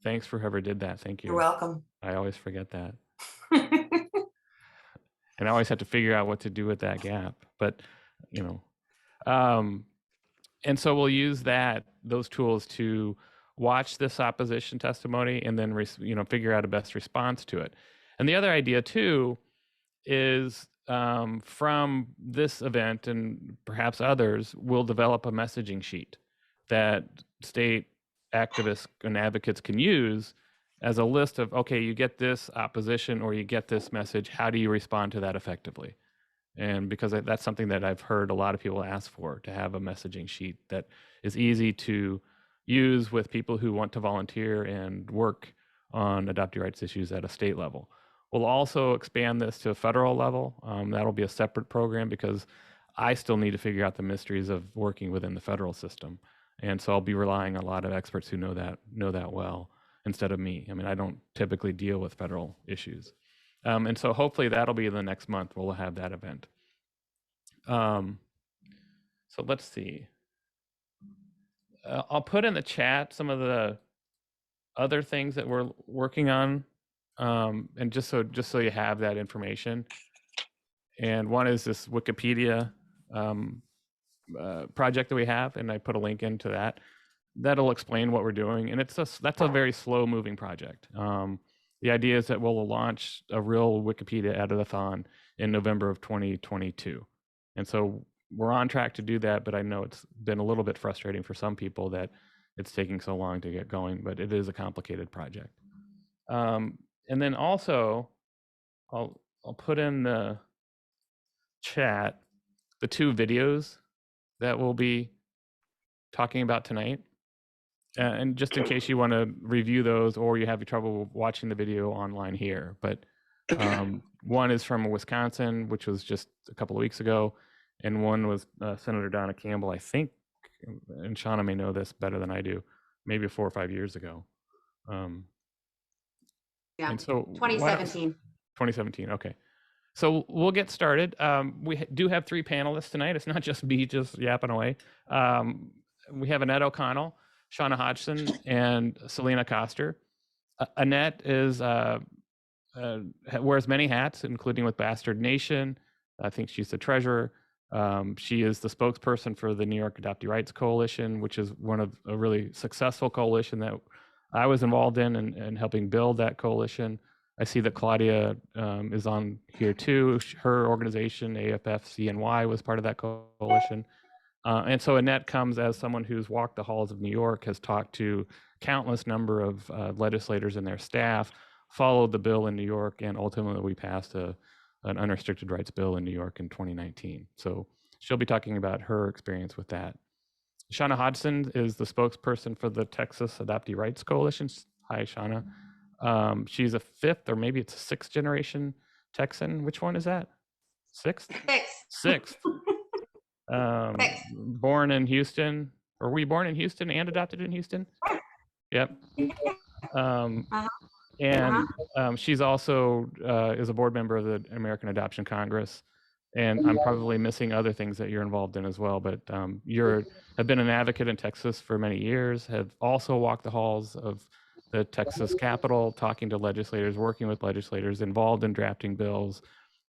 Thanks for whoever did that. Thank You're you. welcome. I always forget that. And I always have to figure out what to do with that gap. But, you know, and so we'll use those tools to watch this opposition testimony and then, figure out a best response to it. And the other idea too is from this event and perhaps others, we'll develop a messaging sheet that state activists and advocates can use as a list of, okay, you get this opposition or you get this message, how do you respond to that effectively? And because that's something that I've heard a lot of people ask for, to have a messaging sheet that is easy to use with people who want to volunteer and work on adoptee rights issues at a state level. We'll also expand this to a federal level. That'll be a separate program because I still need to figure out the mysteries of working within the federal system. And so I'll be relying on a lot of experts who know that well instead of me. I mean, I don't typically deal with federal issues. And so hopefully that'll be the next month we'll have that event. So let's see. I'll put in the chat some of the other things that we're working on, and just so you have that information. And one is this Wikipedia project that we have, and I put a link into that. That'll explain what we're doing, and that's a very slow moving project. The idea is that we'll launch a real Wikipedia edit-a-thon in November of 2022. And so we're on track to do that, but I know it's been a little bit frustrating for some people that it's taking so long to get going, but it is a complicated project. And then also, I'll put in the chat the 2 videos that we'll be talking about tonight. And just in case you want to review those or you have trouble watching the video online here. But one is from Wisconsin, which was just a couple of weeks ago. And one was Senator Donna Campbell, I think, and Shauna may know this better than I do, maybe 4 or 5 years ago. Yeah, and so 2017. 2017, okay. So we'll get started. We do have 3 panelists tonight. It's not just me just yapping away. We have Annette O'Connell, Shauna Hodgson, and Selena Koster. Annette wears many hats, including with Bastard Nation. I think she's the treasurer. She is the spokesperson for the New York Adoptee Rights Coalition, which is one of a really successful coalition that I was involved in and helping build that coalition. I see that Claudia is on here too. Her organization, AFF-CNY, was part of that coalition. And so Annette comes as someone who's walked the halls of New York, has talked to countless number of legislators and their staff, followed the bill in New York, and ultimately we passed an unrestricted rights bill in New York in 2019. So she'll be talking about her experience with that. Shauna Hodgson is the spokesperson for the Texas Adoptee Rights Coalition. Hi, Shauna. She's a 5th or maybe it's a 6th generation Texan. Which one is that? 6th? 6th. Born in Houston. Were we born in Houston and adopted in Houston? Yep. And she's also is a board member of the American Adoption Congress. And I'm probably missing other things that you're involved in as well. But have been an advocate in Texas for many years, have also walked the halls of the Texas Capitol, talking to legislators, working with legislators, involved in drafting bills,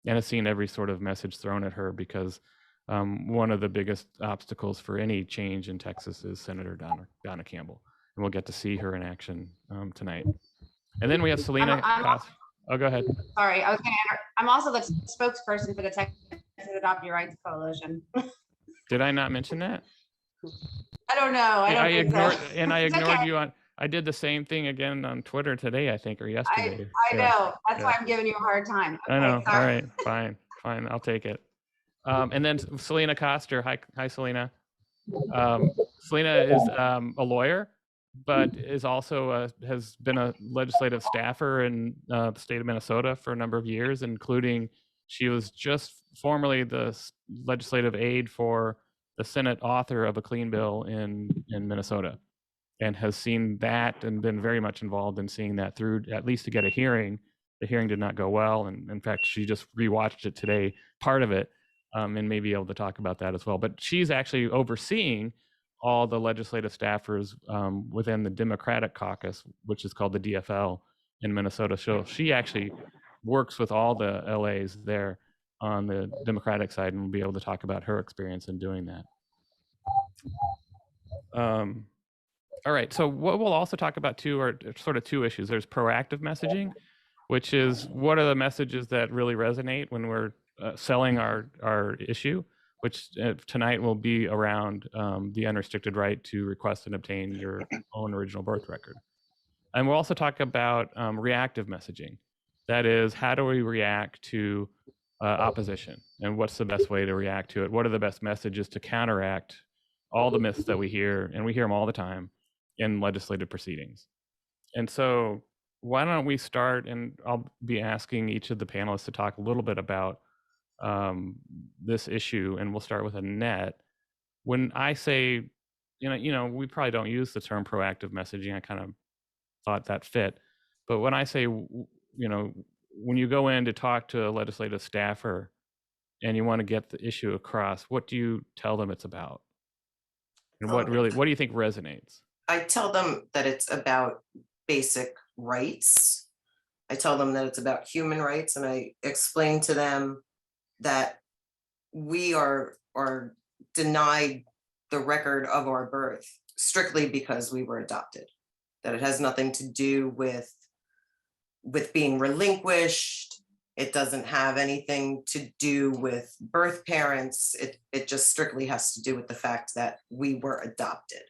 and has seen every sort of message thrown at her because one of the biggest obstacles for any change in Texas is Senator Donna Campbell. And we'll get to see her in action tonight. And then we have Selena Koster. Oh, go ahead. Sorry, I was going to. I'm also the spokesperson for the Texas Adoptee Rights Coalition. Did I not mention that? I don't know. I ignored you on. I did the same thing again on Twitter today, I think, or yesterday. I know. That's why I'm giving you a hard time. Okay, I know. sorry. All right. Fine. I'll take it. And then Selena Koster. Hi, Selena. Selena is a lawyer, but is also has been a legislative staffer in the state of Minnesota for a number of years, including she was just formerly the legislative aide for the Senate author of a clean bill in Minnesota, and has seen that and been very much involved in seeing that through, at least to get a hearing. The hearing did not go well, and in fact, she just rewatched it today, part of it, and may be able to talk about that as well. But she's actually overseeing all the legislative staffers within the Democratic caucus, which is called the DFL in Minnesota. So she actually works with all the LAs there on the Democratic side, and we'll be able to talk about her experience in doing that. All right, so what we'll also talk about too are sort of two issues. There's proactive messaging, which is what are the messages that really resonate when we're selling our issue, which tonight will be around the unrestricted right to request and obtain your own original birth record. And we'll also talk about reactive messaging. That is, how do we react to opposition, and what's the best way to react to it? What are the best messages to counteract all the myths that we hear, and we hear them all the time in legislative proceedings. And so why don't we start, and I'll be asking each of the panelists to talk a little bit about this issue, and we'll start with Annette. When I say, we probably don't use the term proactive messaging. I kind of thought that fit. But when I say, when you go in to talk to a legislative staffer and you want to get the issue across, what do you tell them it's about? And what do you think resonates? I tell them that it's about basic rights. I tell them that it's about human rights, and I explain to them that we are denied the record of our birth strictly because we were adopted, that it has nothing to do with being relinquished. It doesn't have anything to do with birth parents. It just strictly has to do with the fact that we were adopted.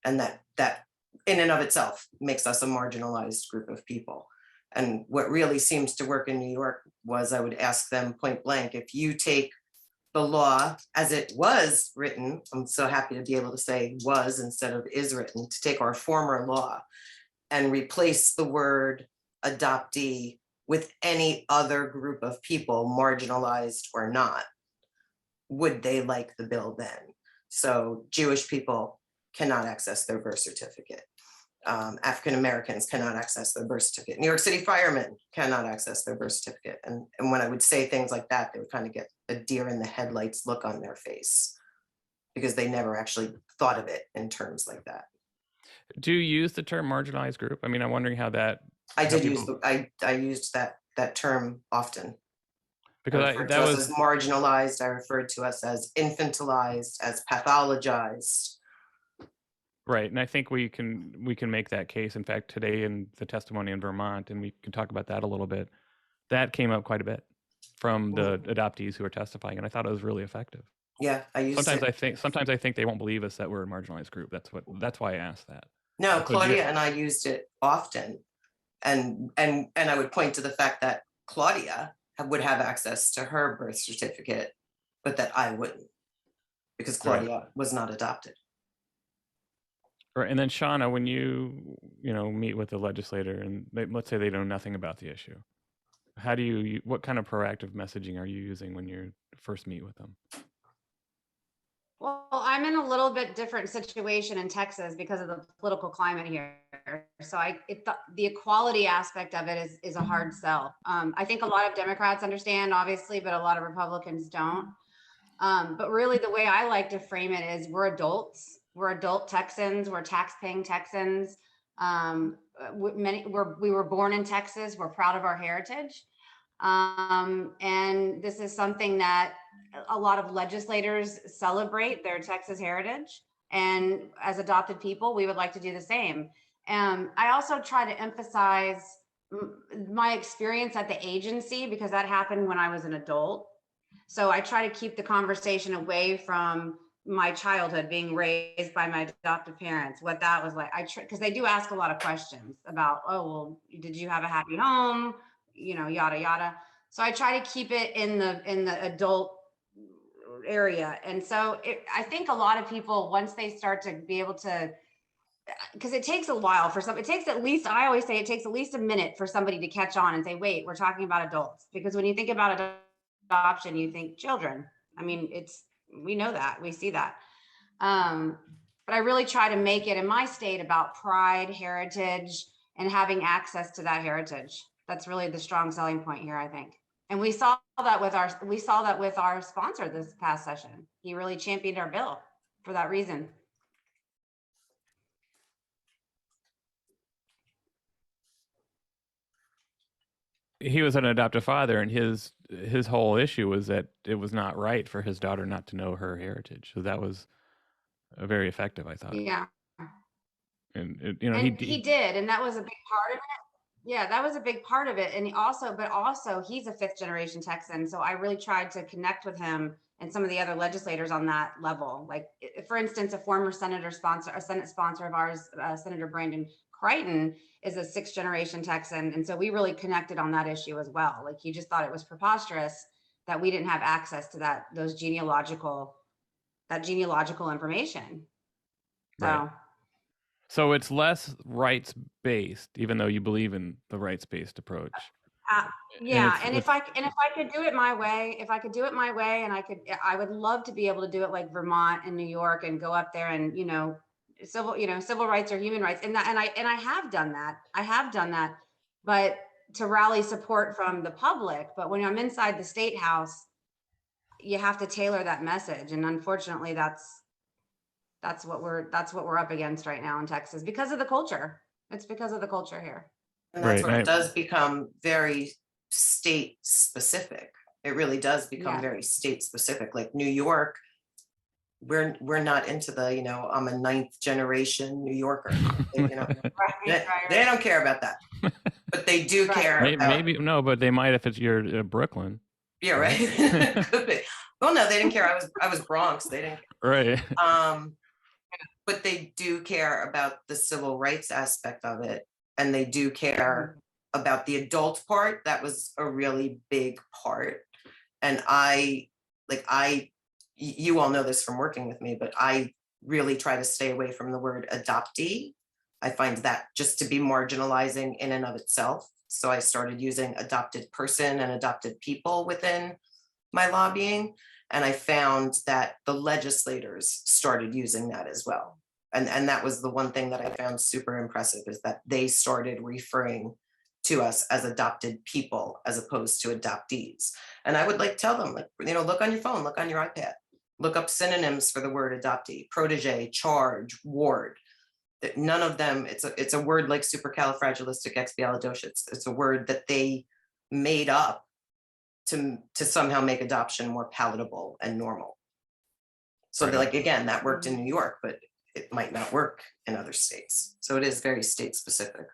And that in and of itself makes us a marginalized group of people. And what really seems to work in New York was, I would ask them point blank, if you take the law as it was written, I'm so happy to be able to say was instead of is written, to take our former law and replace the word adoptee with any other group of people, marginalized or not, would they like the bill then? So Jewish people cannot access their birth certificate. African Americans cannot access their birth certificate. New York City firemen cannot access their birth certificate. And when I would say things like that, they would kind of get a deer in the headlights look on their face, because they never actually thought of it in terms like that. Do you use the term marginalized group? I mean, I'm wondering how that. I did use I used that term often. Because that was as marginalized. I referred to us as infantilized, as pathologized. Right, and I think we can make that case. In fact, today in the testimony in Vermont, and we can talk about that a little bit, that came up quite a bit from the adoptees who are testifying, and I thought it was really effective. Yeah, I used sometimes I think they won't believe us that we're a marginalized group. That's why I asked that. No, Claudia and I used it often, and I would point to the fact that Claudia would have access to her birth certificate, but that I wouldn't, because Claudia was not adopted. Right, and then Shauna, when you meet with the legislator and let's say they know nothing about the issue, what kind of proactive messaging are you using when you first meet with them? Well, I'm in a little bit different situation in Texas because of the political climate here. So the equality aspect of it is a hard sell. I think a lot of Democrats understand, obviously, but a lot of Republicans don't. But really, the way I like to frame it is, we're adults. We're adult Texans. We're tax-paying Texans. We were born in Texas. We're proud of our heritage. And this is something that a lot of legislators celebrate, their Texas heritage. And as adopted people, we would like to do the same. I also try to emphasize my experience at the agency, because that happened when I was an adult. So I try to keep the conversation away from my childhood, being raised by my adoptive parents, what that was like. Because they do ask a lot of questions about, oh, well, did you have a happy home? Yada, yada. So I try to keep it in the adult area. And so I think a lot of people, once they start to be able to, because it takes a while for some, I always say it takes at least a minute for somebody to catch on and say, wait, we're talking about adults. Because when you think about adoption, you think children. I mean, we know that, we see that. But I really try to make it in my state about pride, heritage, and having access to that heritage. That's really the strong selling point here, I think. And we saw that with our sponsor this past session. He really championed our bill. for that reason. He was an adoptive father, and his whole issue was that it was not right for his daughter not to know her heritage. So that was very effective, I thought. Yeah. And He did, and that was a big part of it. Yeah, that was a big part of it. And but also he's a fifth generation Texan. So I really tried to connect with him and some of the other legislators on that level. Like, for instance, a former Senate sponsor of ours, Senator Brandon Crichton, is a sixth generation Texan. And so we really connected on that issue as well. Like, he just thought it was preposterous that we didn't have access to that genealogical information. So. Right. So it's less rights-based, even though you believe in the rights-based approach. Yeah, and if I could do it my way, and I would love to be able to do it like Vermont and New York and go up there and, civil rights or human rights. And I have done that. But to rally support from the public. But when I'm inside the state house, you have to tailor that message. And unfortunately, that's what we're up against right now in Texas because of the culture. It's because of the culture here. And that's Right, where it does become very state specific. It really does become very state specific. Like New York, we're not into the, I'm a ninth generation New Yorker. They don't care about that, but they do care. Maybe no, but they might if it's you're Brooklyn. Yeah, right. Could be. Well, no, they didn't care. I was Bronx. They didn't care. Right. But they do care about the civil rights aspect of it, and they do care about the adult part. That was a really big part. And you all know this from working with me, but I really try to stay away from the word adoptee. I find that just to be marginalizing in and of itself. So I started using adopted person and adopted people within my lobbying. And I found that the legislators started using that as well. And that was the one thing that I found super impressive, is that they started referring to us as adopted people as opposed to adoptees. And I would tell them, look on your phone, look on your iPad, look up synonyms for the word adoptee: protege, charge, ward. That none of them, it's a word like supercalifragilisticexpialidocious. It's a word that they made up to somehow make adoption more palatable and normal. So again, that worked in New York, but it might not work in other states. So it is very state specific.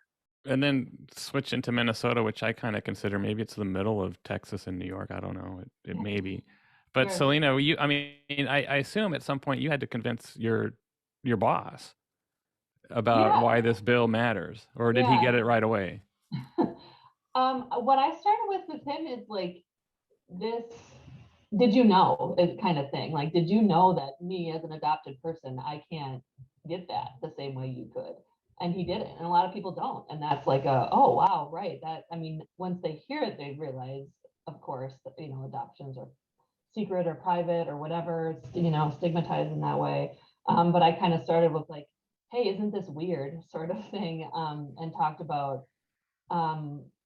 And then switch into Minnesota, which I kind of consider maybe it's the middle of Texas and New York. I don't know. It may be. But Selena, I assume at some point you had to convince your boss about why this bill matters, or did he get it right away? What I started with him is this, did you know, kind of thing. Like, did you know that me as an adopted person, I can't get that the same way you could? And he didn't. And a lot of people don't. And that's oh, wow, right. Once they hear it, they realize, of course, adoptions are secret or private or whatever, stigmatized in that way. But I kind of started with hey, isn't this weird sort of thing, and talked about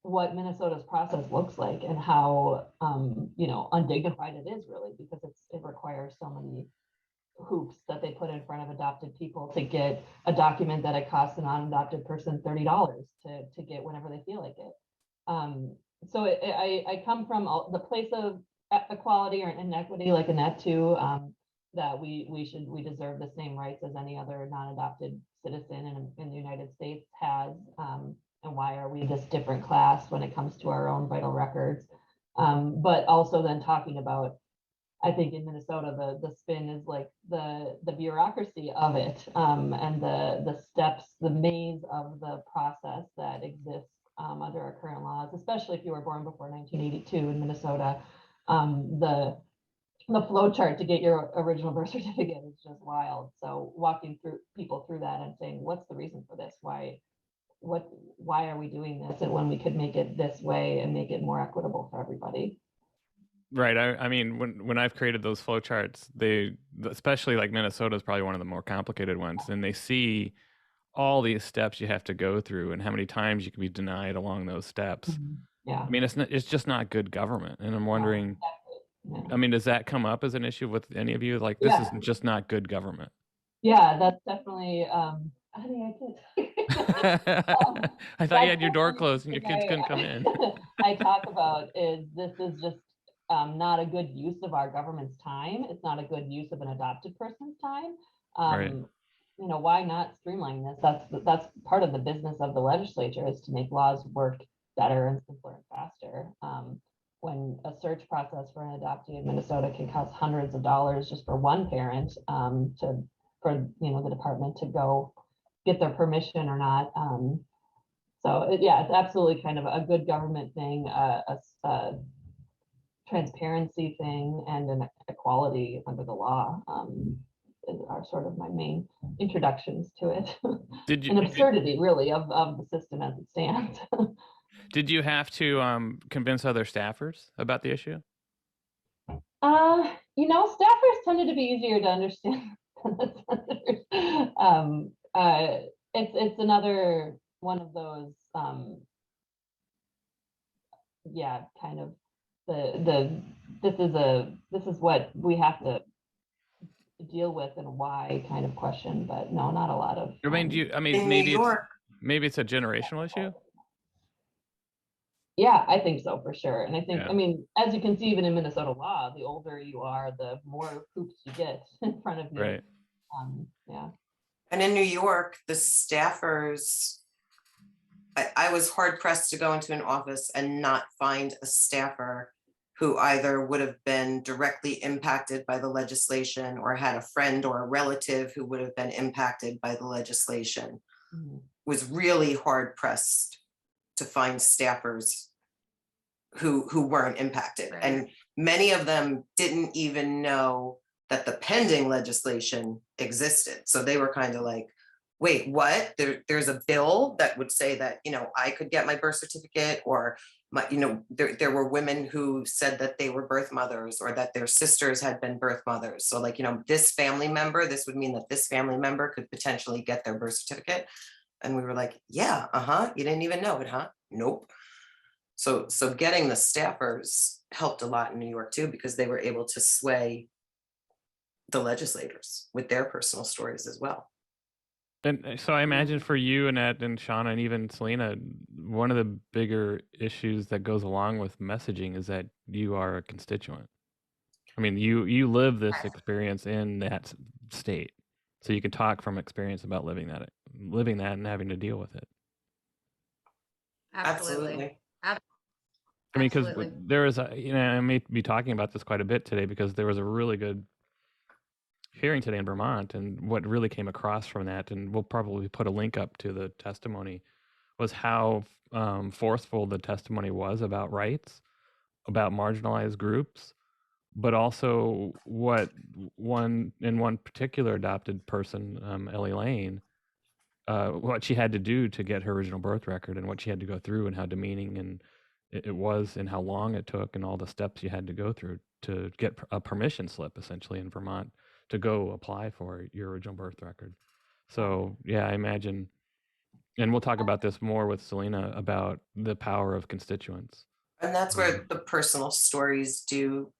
what Minnesota's process looks like and how undignified it is, really, because it requires so many hoops that they put in front of adopted people to get a document that it costs a non-adopted person $30 to get whenever they feel like it. So I come from the place of equality or inequity, like Annette too, that we deserve the same rights as any other non-adopted citizen in the United States has. And why are we this different class when it comes to our own vital records? But also then talking about, I think in Minnesota, the spin is the bureaucracy of it, and the steps, the maze of the process that exists under our current laws, especially if you were born before 1982 in Minnesota. The flow chart to get your original birth certificate is just wild. So walking people through that and saying, what's the reason for this? Why are we doing this? And when we could make it this way and make it more equitable for everybody. Right. I mean, when I've created those flowcharts, especially Minnesota is probably one of the more complicated ones, and they see all these steps you have to go through and how many times you can be denied along those steps. Mm-hmm. Yeah. I mean, it's just not good government. And I'm wondering, Yeah. I mean, does that come up as an issue with any of you? Like, this is Yeah. just not good government. Yeah, that's definitely, honey, I thought you had your door closed and your kids couldn't come in. I talk about is this is just not a good use of our government's time. It's not a good use of an adopted person's time. Right. You know, why not streamline this? That's part of the business of the legislature, is to make laws work better and simpler and faster. When a search process for an adoptee in Minnesota can cost hundreds of dollars just for one parent, for the department to go get their permission or not. So yeah, it's absolutely kind of a good government thing, a transparency thing, and an equality under the law. Are sort of my main introductions to it. Did you An absurdity, really, of the system as it stands. did you have to convince other staffers about the issue? Staffers tended to be easier to understand than the senators. It's another one of those, kind of this is what we have to deal with and why kind of question, but no, not a lot of. I mean, In New York, maybe it's a generational issue. Yeah, I think so, for sure. And I think, Yeah. I mean, as you can see, even in Minnesota law, the older you are, the more hoops you get in front of you. Right. Yeah. and in New York, the staffers, I was hard pressed to go into an office and not find a staffer who either would have been directly impacted by the legislation or had a friend or a relative who would have been impacted by the legislation. Mhm. Was really hard pressed to find staffers who weren't impacted. Right. And many of them didn't even know that the pending legislation existed. So they were kind of like, wait, what? There's a bill that would say that, I could get my birth certificate, or there were women who said that they were birth mothers or that their sisters had been birth mothers. So like, this would mean that this family member could potentially get their birth certificate. And we were like, yeah, you didn't even know it, huh? Nope. So getting the staffers helped a lot in New York too, because they were able to sway the legislators with their personal stories as well. And so I imagine for you, Annette and Shauna, and even Selena, one of the bigger issues that goes along with messaging is that you are a constituent. I mean, you live this experience in that state, so you can talk from experience about living that and having to deal with it. Absolutely. I mean, because Absolutely. there is I may be talking about this quite a bit today, because there was a really good hearing today in Vermont, and what really came across from that, and we'll probably put a link up to the testimony, was how forceful the testimony was about rights, about marginalized groups, but also what one particular adopted person, Ellie Lane, what she had to do to get her original birth record, and what she had to go through, and how demeaning and it was, and how long it took, and all the steps you had to go through to get a permission slip, essentially, in Vermont, to go apply for your original birth record. So yeah, I imagine, and we'll talk about this more with Selena, about the power of constituents. And that's where the personal stories do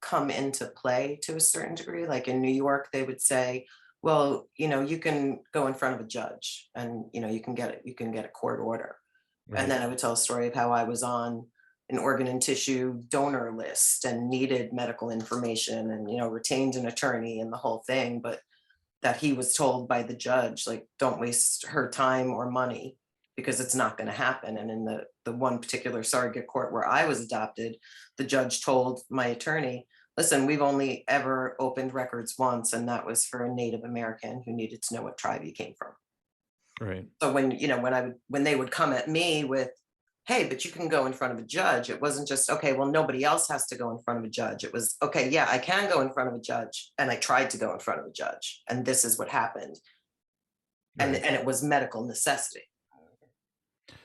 come into play to a certain degree. Like in New York, they would say, well, you can go in front of a judge and, you can get a court order. Right. And then I would tell a story of how I was on an organ and tissue donor list and needed medical information and, retained an attorney and the whole thing, but that he was told by the judge, like, don't waste her time or money because it's not going to happen. And in the one particular surrogate court where I was adopted, the judge told my attorney, listen, we've only ever opened records once, and that was for a Native American who needed to know what tribe he came from. Right. So when they would come at me with, hey, but you can go in front of a judge, it wasn't just, okay, well, nobody else has to go in front of a judge. It was, okay, yeah, I can go in front of a judge, and I tried to go in front of a judge, and this is what happened. And Right. it was medical necessity.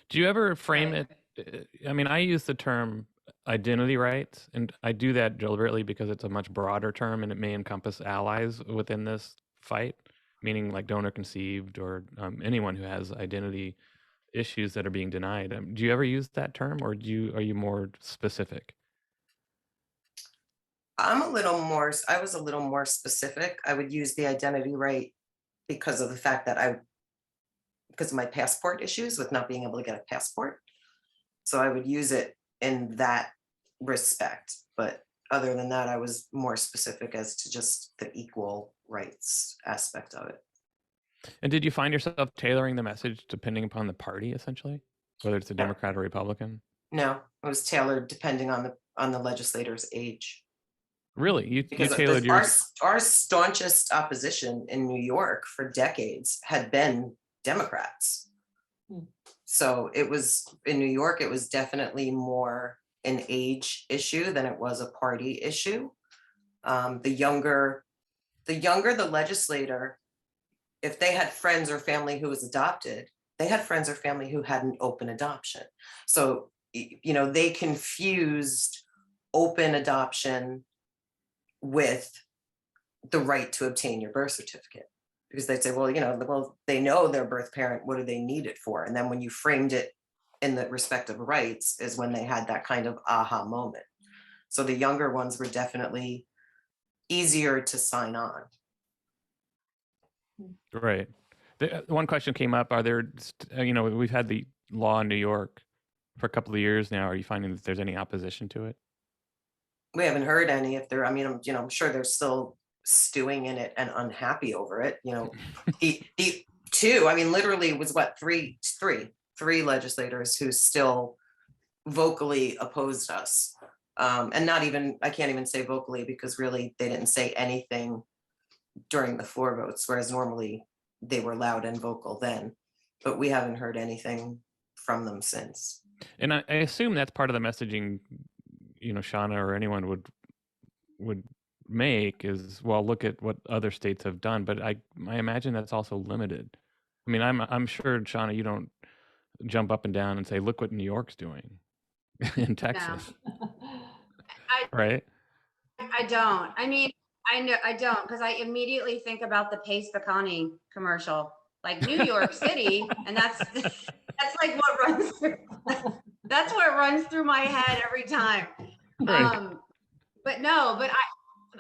Do you ever frame it? I mean, I use the term identity rights, and I do that deliberately because it's a much broader term, and it may encompass allies within this fight, meaning like donor conceived, or anyone who has identity issues that are being denied. Do you ever use that term, or are you more specific? I was a little more specific. I would use the identity right because of the fact that because of my passport issues with not being able to get a passport. So I would use it in that respect. But other than that, I was more specific as to just the equal rights aspect of it. And did you find yourself tailoring the message depending upon the party, essentially, whether it's a Yeah. Democrat or Republican? No, it was tailored depending on the legislator's age. Really, you Because tailored your. our staunchest opposition in New York for decades had been Democrats. Hmm. So it was in New York, it was definitely more an age issue than it was a party issue. The younger the legislator, if they had friends or family who was adopted, they had friends or family who had an open adoption. So, they confused open adoption with the right to obtain your birth certificate, because they'd say, well, they know their birth parent, what do they need it for? And then when you framed it in the respect of rights is when they had that kind of aha moment. So the younger ones were definitely easier to sign on. Right. One question came up: are there, we've had the law in New York for a couple of years now. Are you finding that there's any opposition to it? We haven't heard any. If there, I'm sure they're still stewing in it and unhappy over it. The two, literally was what, three legislators who still vocally opposed us. And not even, I can't even say vocally, because really they didn't say anything during the floor votes, whereas normally they were loud and vocal then. But we haven't heard anything from them since. And I assume that's part of the messaging, Shauna or anyone would make is, well, look at what other states have done. But I imagine that's also limited. I mean, I'm sure, Shauna, you don't jump up and down and say, look what New York's doing in Texas. Right? I don't. I know I don't, because I immediately think about the Pace Picani commercial, like New York City, and that's like what runs through, that's what runs through my head every time. Right. But no, but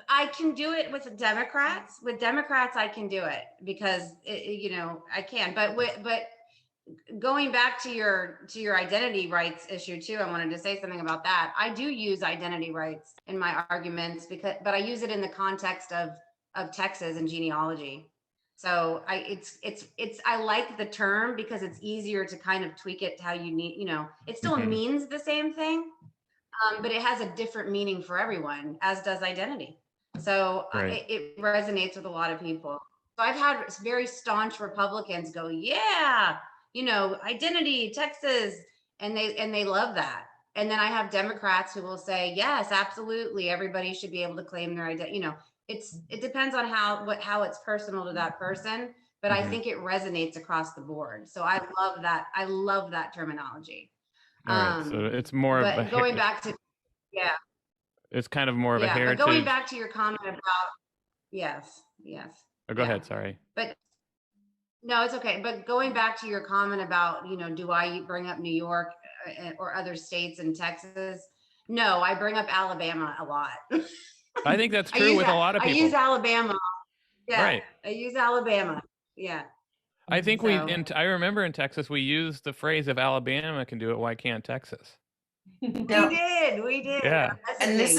I can do it with Democrats. With Democrats, I can do it because I can. But going back to your identity rights issue too, I wanted to say something about that. I do use identity rights in my arguments but I use it in the context of Texas and genealogy. So I like the term because it's easier to kind of tweak it to how you need, it still means the same thing, but it has a different meaning for everyone, as does identity. So Right. it resonates with a lot of people. So I've had very staunch Republicans go, yeah, identity, Texas, and they love that. And then I have Democrats who will say, yes, absolutely, everybody should be able to claim their identity. It depends on how it's personal to that person, but I think it resonates across the board. So I love that. I love that terminology. All right. So it's more of a going back to, yeah. It's kind of more of a heritage. But going back to your comment about, yes. Oh, go ahead. Sorry. But no, it's okay. But going back to your comment about, do I bring up New York or other states and Texas? No, I bring up Alabama a lot. I think that's true with a lot of people. I use Alabama. Yeah, right. I use Alabama. Yeah. I think I remember in Texas, we used the phrase, if Alabama can do it, why can't Texas? We did. Yeah. And this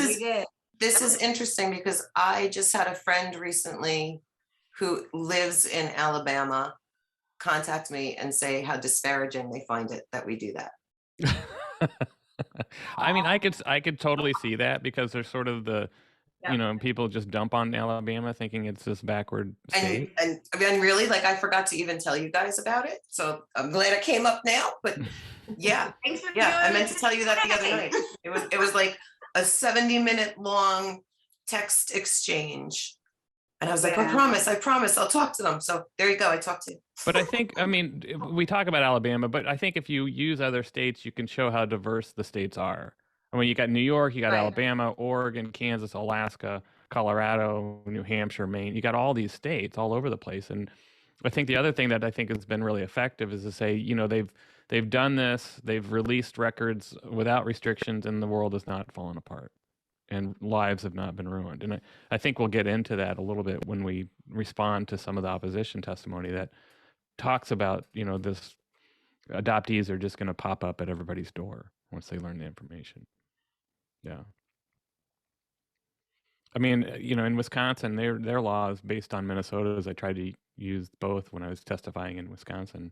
is interesting because I just had a friend recently who lives in Alabama contact me and say how disparaging they find it that we do that. I could totally see that, because there's sort of the, people just dump on Alabama thinking it's this backward state. And really, I forgot to even tell you guys about it. So I'm glad it came up now, but yeah. Thanks for I meant to tell you that the other night. It was like a 70-minute long text exchange. And I was like, I promise, I'll talk to them. So there you go. I talked to you. But I think, we talk about Alabama, but I think if you use other states, you can show how diverse the states are. You got New York, you got Alabama, Oregon, Kansas, Alaska, Colorado, New Hampshire, Maine. You got all these states all over the place. And I think the other thing that I think has been really effective is to say, they've done this, they've released records without restrictions, and the world has not fallen apart. and lives have not been ruined. And I think we'll get into that a little bit when we respond to some of the opposition testimony that talks about, this adoptees are just going to pop up at everybody's door once they learn the information. Yeah. I mean, in Wisconsin, their law is based on Minnesota's. I tried to use both when I was testifying in Wisconsin,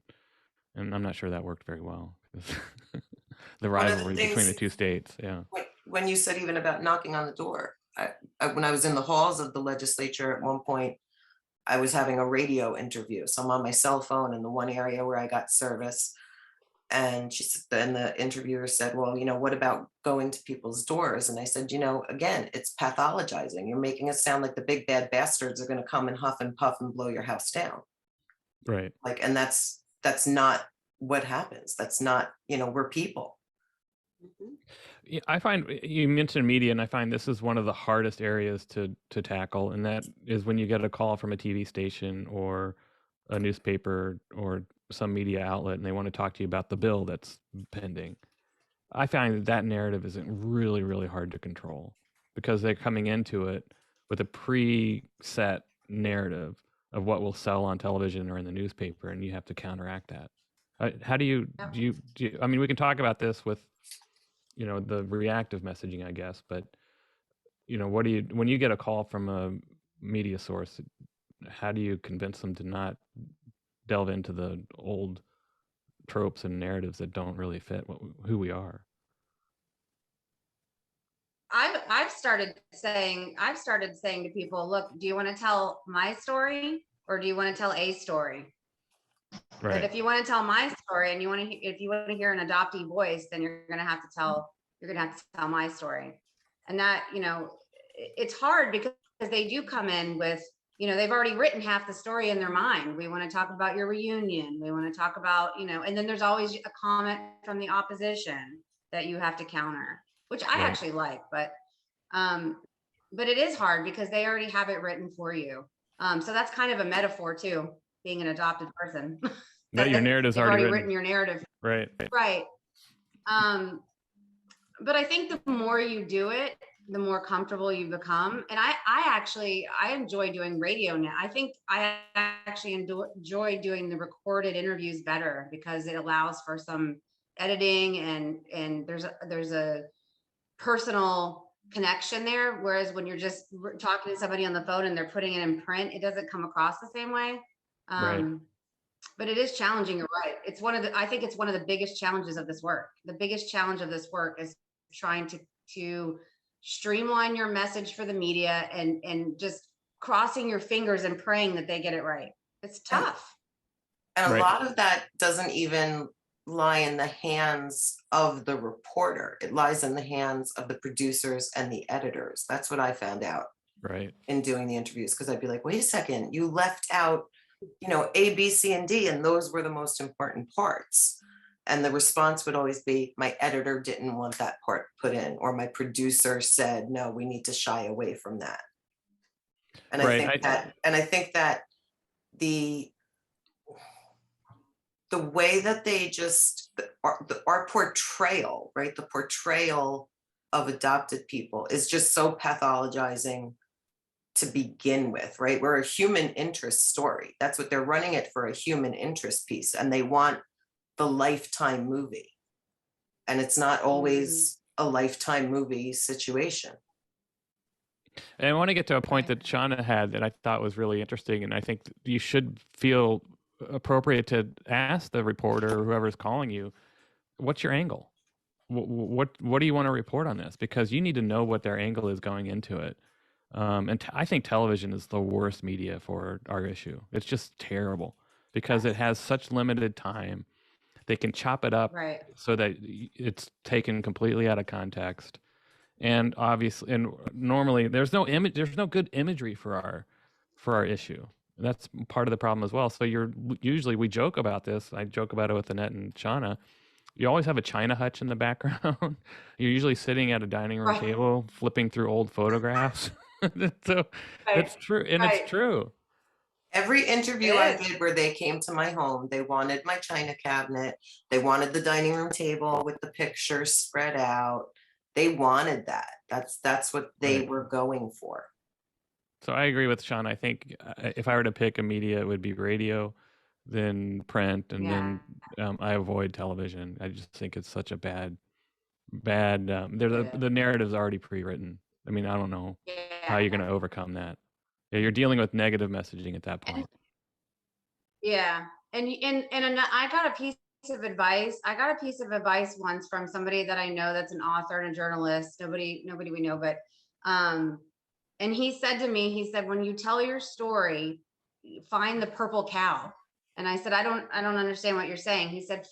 and I'm not sure that worked very well. The One of the rivalry between the things- two states. Yeah. When you said even about knocking on the door, when I was in the halls of the legislature at one point, I was having a radio interview. So I'm on my cell phone in the one area where I got service. And then the interviewer said, well, what about going to people's doors? And I said, again, it's pathologizing. You're making it sound like the big bad bastards are going to come and huff and puff and blow your house down. Right. And that's not what happens. That's not, we're people. Yeah, I find you mentioned media, and I find this is one of the hardest areas to tackle, and that is when you get a call from a TV station or a newspaper or some media outlet, and they want to talk to you about the bill that's pending. I find that narrative is really, really hard to control because they're coming into it with a preset narrative of what will sell on television or in the newspaper, and you have to counteract that. How do you, I mean, we can talk about this with, the reactive messaging, I guess, but, when you get a call from a media source, how do you convince them to not delve into the old tropes and narratives that don't really fit who we are? I've started saying to people, look, do you want to tell my story or do you want to tell a story? Right. But if you want to tell my story and if you want to hear an adoptee voice, then you're going to have to tell my story. And that, it's hard because they do come in with, they've already written half the story in their mind. We want to talk about your reunion. We want to talk about, and then there's always a comment from the opposition that you have to counter, which I actually like, but it is hard because they already have it written for you. So that's kind of a metaphor too, being an adopted person. That your narrative's already written your narrative. Right. Right. But I think the more you do it, the more comfortable you become. And I enjoy doing radio now. I think I actually enjoy doing the recorded interviews better because it allows for some editing and there's a personal connection there. Whereas when you're just talking to somebody on the phone and they're putting it in print, it doesn't come across the same way. Right. But it is challenging. You're right. I think it's one of the biggest challenges of this work. The biggest challenge of this work is trying to streamline your message for the media and just crossing your fingers and praying that they get it right. It's tough. And a lot of that doesn't even lie in the hands of the reporter. It lies in the hands of the producers and the editors. That's what I found out in doing the interviews, because I'd be like, wait a second, you left out, A, B, C, and D, and those were the most important parts. And the response would always be, my editor didn't want that part put in, or my producer said, no, we need to shy away from that. And I think that the way that they our portrayal, right? The portrayal of adopted people is just so pathologizing to begin with, right? We're a human interest story. That's what they're running it for, a human interest piece. And they want the Lifetime movie. And it's not always a Lifetime movie situation. And I want to get to a point that Shauna had that I thought was really interesting. And I think you should feel appropriate to ask the reporter or whoever's calling you, what's your angle? What do you want to report on this? Because you need to know what their angle is going into it. I think television is the worst media for our issue. It's just terrible because it has such limited time. They can chop it up so that it's taken completely out of context. And obviously, and normally there's no good imagery for our issue. And that's part of the problem as well. So usually we joke about this. I joke about it with Annette and Shauna. You always have a China hutch in the background. You're usually sitting at a dining room table, flipping through old photographs. So that's true. And it's true. Every interview I did where they came to my home, they wanted my china cabinet. They wanted the dining room table with the pictures spread out. They wanted that. That's what they Right. were going for. So I agree with Sean. I think if I were to pick a media, it would be radio, then print, and Yeah. then I avoid television. I just think it's such a bad. The narrative's already pre-written. I mean, I don't know how you're going to overcome that. Yeah, you're dealing with negative messaging at that point. Yeah. And I got a piece of advice. I got a piece of advice once from somebody that I know that's an author and a journalist. Nobody we know, but and he said to me, he said, when you tell your story, find the purple cow. And I said, I don't understand what you're saying. He said,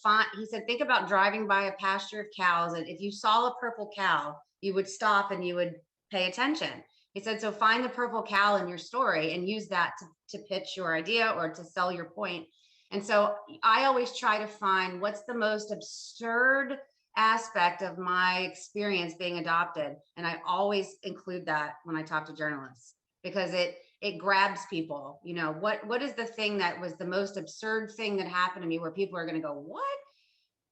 think about driving by a pasture of cows. And if you saw a purple cow, you would stop and you would pay attention. He said, so find the purple cow in your story and use that to pitch your idea or to sell your point. And so I always try to find what's the most absurd aspect of my experience being adopted. And I always include that when I talk to journalists, because it grabs people. You know, what is the thing that was the most absurd thing that happened to me where people are going to go, what?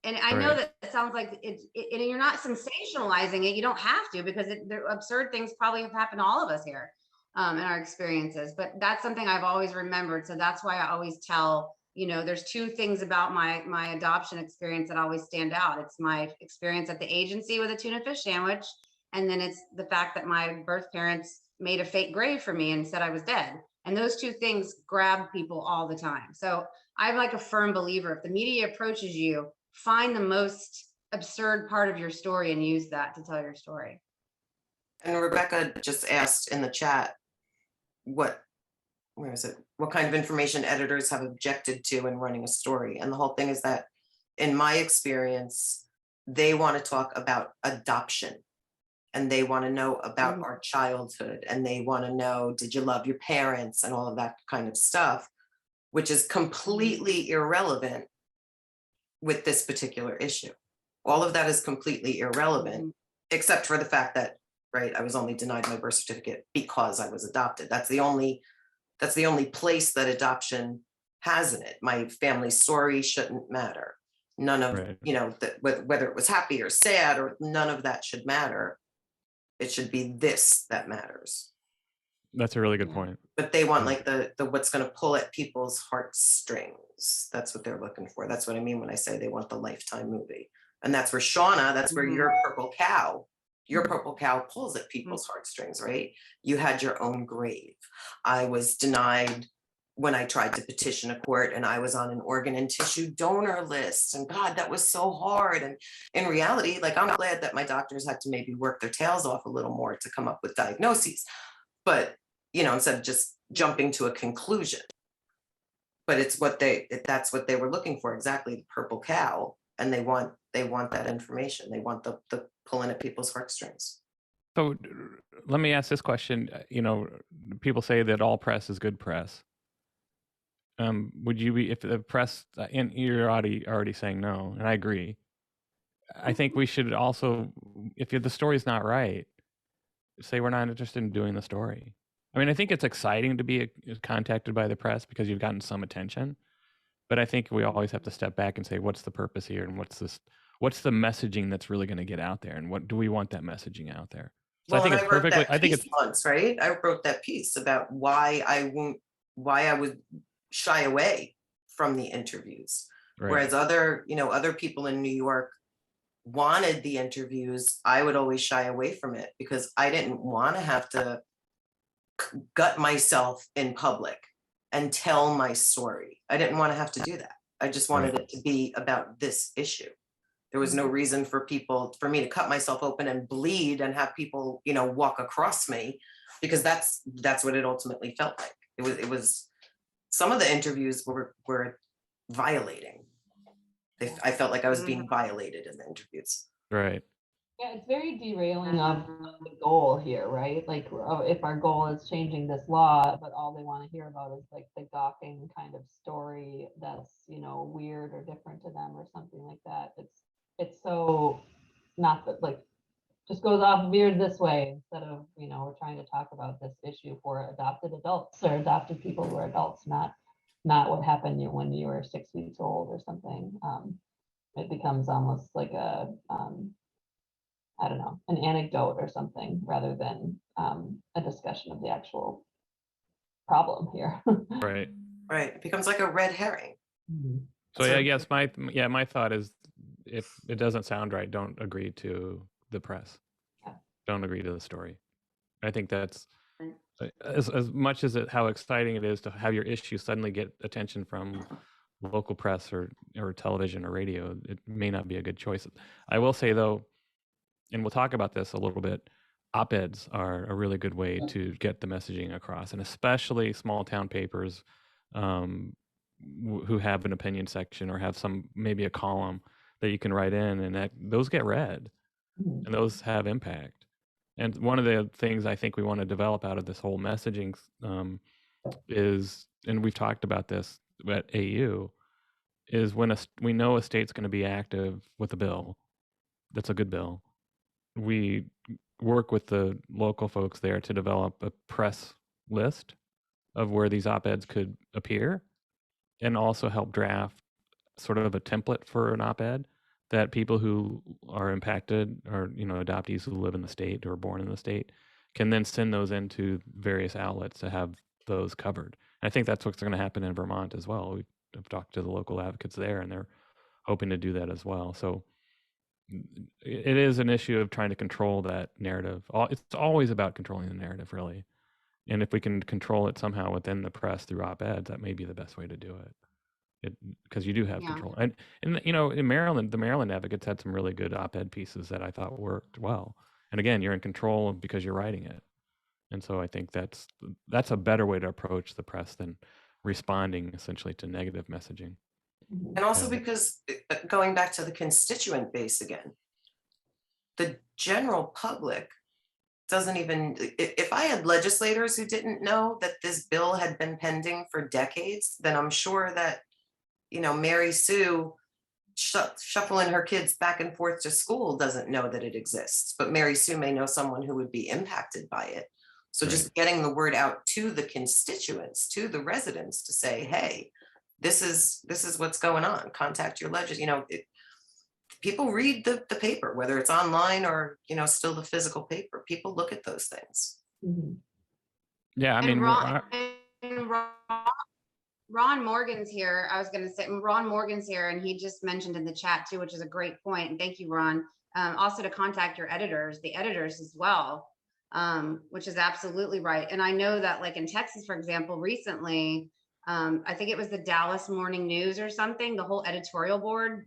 And I know Right. that it sounds like and you're not sensationalizing it. You don't have to, because the absurd things probably have happened to all of us here in our experiences. But that's something I've always remembered. So that's why I always tell, you know, there's two things about my adoption experience that always stand out. It's my experience at the agency with a tuna fish sandwich. And then it's the fact that my birth parents made a fake grave for me and said I was dead. And those two things grab people all the time. So I'm like a firm believer, if the media approaches you, find the most absurd part of your story and use that to tell your story. And Rebecca just asked in the chat, what kind of information editors have objected to in running a story. And the whole thing is that, in my experience, they want to talk about adoption, and they want to know about our childhood, and they want to know, did you love your parents, and all of that kind of stuff, which is completely irrelevant with this particular issue. All of that is completely irrelevant, except for the fact that, right, I was only denied my birth certificate because I was adopted. That's the only place that adoption has in it. My family story shouldn't matter. None of, Right. you know, whether it was happy or sad, or none of that should matter. It should be this that matters. That's a really good point. But they want like the what's going to pull at people's heartstrings. That's what they're looking for. That's what I mean when I say they want the Lifetime movie. And that's where Shauna, that's where your purple cow pulls at people's heartstrings, right? You had your own grave. I was denied when I tried to petition a court, and I was on an organ and tissue donor list. And God, that was so hard. And in reality, like, I'm glad that my doctors had to maybe work their tails off a little more to come up with diagnoses. But, you know, instead of just jumping to a conclusion. But it's that's what they were looking for, exactly, the purple cow. And they want that information. They want the pulling at people's heartstrings. So let me ask this question. You know, people say that all press is good press. Would you be, if the press, and you're already saying no, and I agree. I think we should also, if the story's not right, say we're not interested in doing the story. I mean, I think it's exciting to be contacted by the press because you've gotten some attention, but I think we always have to step back and say, what's the purpose here, and what's the messaging that's really going to get out there, and what do we want that messaging out there? So Well, I think it's perfectly. I think it's once, right? I wrote that piece about why I would shy away from the interviews, right. Whereas other people in New York wanted the interviews. I would always shy away from it because I didn't want to have to gut myself in public and tell my story. I didn't want to have to do that. I just wanted it to be about this issue. There was no reason for me to cut myself open and bleed and have people, you know, walk across me, because that's what it ultimately felt like. It was some of the interviews were violating. I felt like I was being violated in the interviews. Right. Yeah, it's very derailing of the goal here, right? Like, if our goal is changing this law, but all they want to hear about is like the gawking kind of story that's, you know, weird or different to them or something like that. It's so not that, like, just goes off weird this way instead of, you know, we're trying to talk about this issue for adopted adults or adopted people who are adults, not what happened when you were 6 weeks old or something. It becomes almost like a I don't know, an anecdote or something rather than a discussion of the actual problem here. Right. Right, it becomes like a red herring. So So- yeah, I guess my thought is, if it doesn't sound right, don't agree to the press. Yeah. Don't agree to the story. I think that's Right. as much as how exciting it is to have your issue suddenly get attention from local press or television or radio. It may not be a good choice. I will say though, and we'll talk about this a little bit, op-eds are a really good way to get the messaging across, and especially small town papers who have an opinion section or have maybe a column that you can write in, and those get read and those have impact. And one of the things I think we want to develop out of this whole messaging is, and we've talked about this at AU, is when we know a state's going to be active with a bill that's a good bill, we work with the local folks there to develop a press list of where these op-eds could appear, and also help draft sort of a template for an op-ed that people who are impacted, or adoptees who live in the state or born in the state, can then send those into various outlets to have those covered. And I think that's what's going to happen in Vermont as well. We've talked to the local advocates there, and they're hoping to do that as well. So it is an issue of trying to control that narrative. It's always about controlling the narrative, really. And if we can control it somehow within the press through op-eds, that may be the best way to do it. Because you do have control. And in Maryland, the Maryland advocates had some really good op-ed pieces that I thought worked well. And again, you're in control because you're writing it. And so I think that's a better way to approach the press than responding essentially to negative messaging. And also because, going back to the constituent base again, the general public doesn't even, if I had legislators who didn't know that this bill had been pending for decades, then I'm sure that, Mary Sue shuffling her kids back and forth to school doesn't know that it exists, but Mary Sue may know someone who would be impacted by it. So just getting the word out to the constituents, to the residents, to say, hey, this is what's going on. Contact your legislator. People read the paper, whether it's online or still the physical paper. People look at those things. Yeah, I mean, Ron Morgan's here. I was going to say Ron Morgan's here, and he just mentioned in the chat too, which is a great point. And thank you, Ron. Also to contact your editors, the editors as well, which is absolutely right. And I know that, like in Texas, for example, recently, I think it was the Dallas Morning News or something, the whole editorial board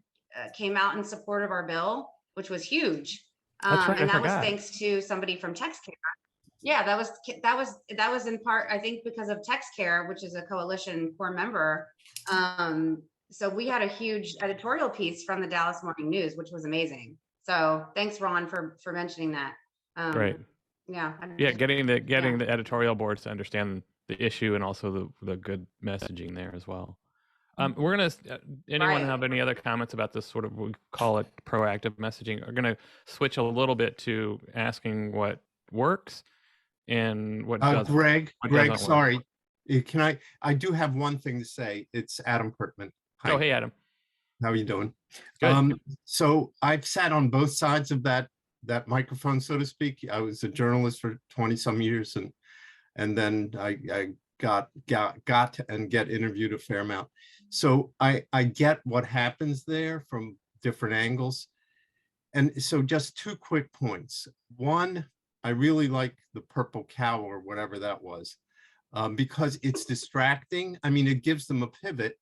came out in support of our bill, which was huge. That's right, and that was thanks to somebody from TextCare. Yeah, that was in part, I think, because of TextCare, which is a coalition core member. So we had a huge editorial piece from the Dallas Morning News, which was amazing. So thanks, Ron, for mentioning that. Great. Yeah. Getting the editorial boards to understand the issue, and also the good messaging there as well. We're gonna. Anyone have any other comments about this sort of, we call it proactive messaging? We're gonna switch a little bit to asking what works and what doesn't. Greg, sorry. Work. I do have one thing to say. It's Adam Kirkman. Hi. Oh, hey, Adam. How are you doing? Good. So I've sat on both sides of that microphone, so to speak. I was a journalist for 20 some years, and then I got and get interviewed a fair amount. So I get what happens there from different angles. And so just two quick points. One, I really like the purple cow or whatever that was, because it's distracting. I mean, it gives them a pivot.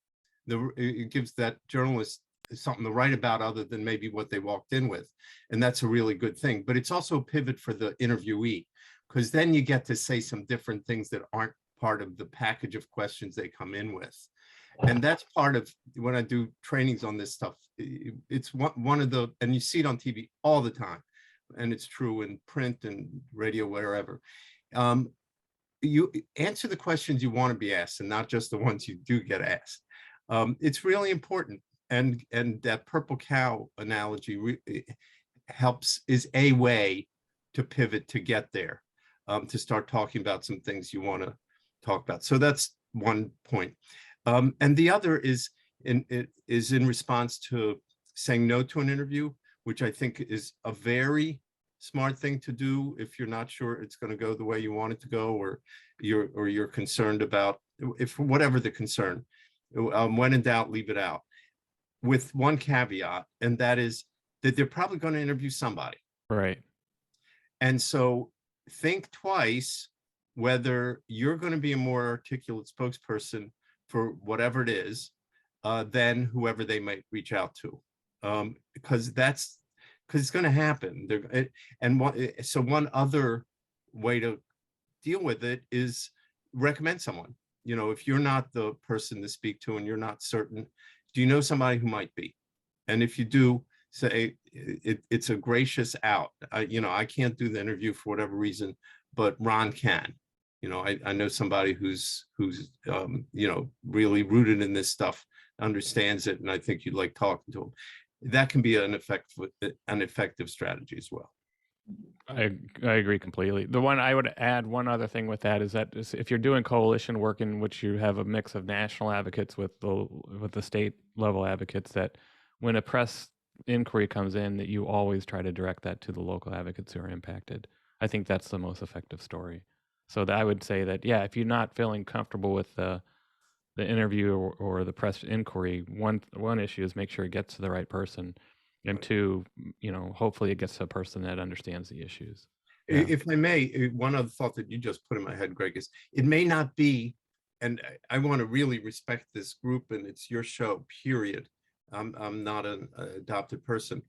It gives that journalist something to write about other than maybe what they walked in with. And that's a really good thing. But it's also a pivot for the interviewee, because then you get to say some different things that aren't part of the package of questions they come in with. And that's part of when I do trainings on this stuff. It's one of the, and you see it on TV all the time, and it's true in print and radio, wherever. You answer the questions you want to be asked, and not just the ones you do get asked. It's really important. And that purple cow analogy is a way to pivot to get there, to start talking about some things you want to talk about. So that's one point. And the other is in response to saying no to an interview, which I think is a very smart thing to do if you're not sure it's going to go the way you want it to go, or you're concerned about, if whatever the concern. When in doubt, leave it out. With one caveat, and that is that they're probably going to interview somebody. Right. And so think twice whether you're going to be a more articulate spokesperson for whatever it is than whoever they might reach out to. Because it's going to happen. So one other way to deal with it is recommend someone. You know, if you're not the person to speak to and you're not certain, do you know somebody who might be? And if you do, say it's a gracious out. I can't do the interview for whatever reason, but Ron can. I know somebody who's really rooted in this stuff, understands it, and I think you'd like talking to him. That can be an effective strategy as well. I agree completely. The one I would add one other thing with that is that if you're doing coalition work in which you have a mix of national advocates with the state level advocates, that when a press inquiry comes in, that you always try to direct that to the local advocates who are impacted. I think that's the most effective story. So I would say that, yeah, if you're not feeling comfortable with the interview or the press inquiry, one issue is make sure it gets to the right person. And two, hopefully it gets to a person that understands the issues. Yeah. If I may, one other thought that you just put in my head, Greg, is it may not be, and I want to really respect this group, and it's your show, period. I'm not an adopted person.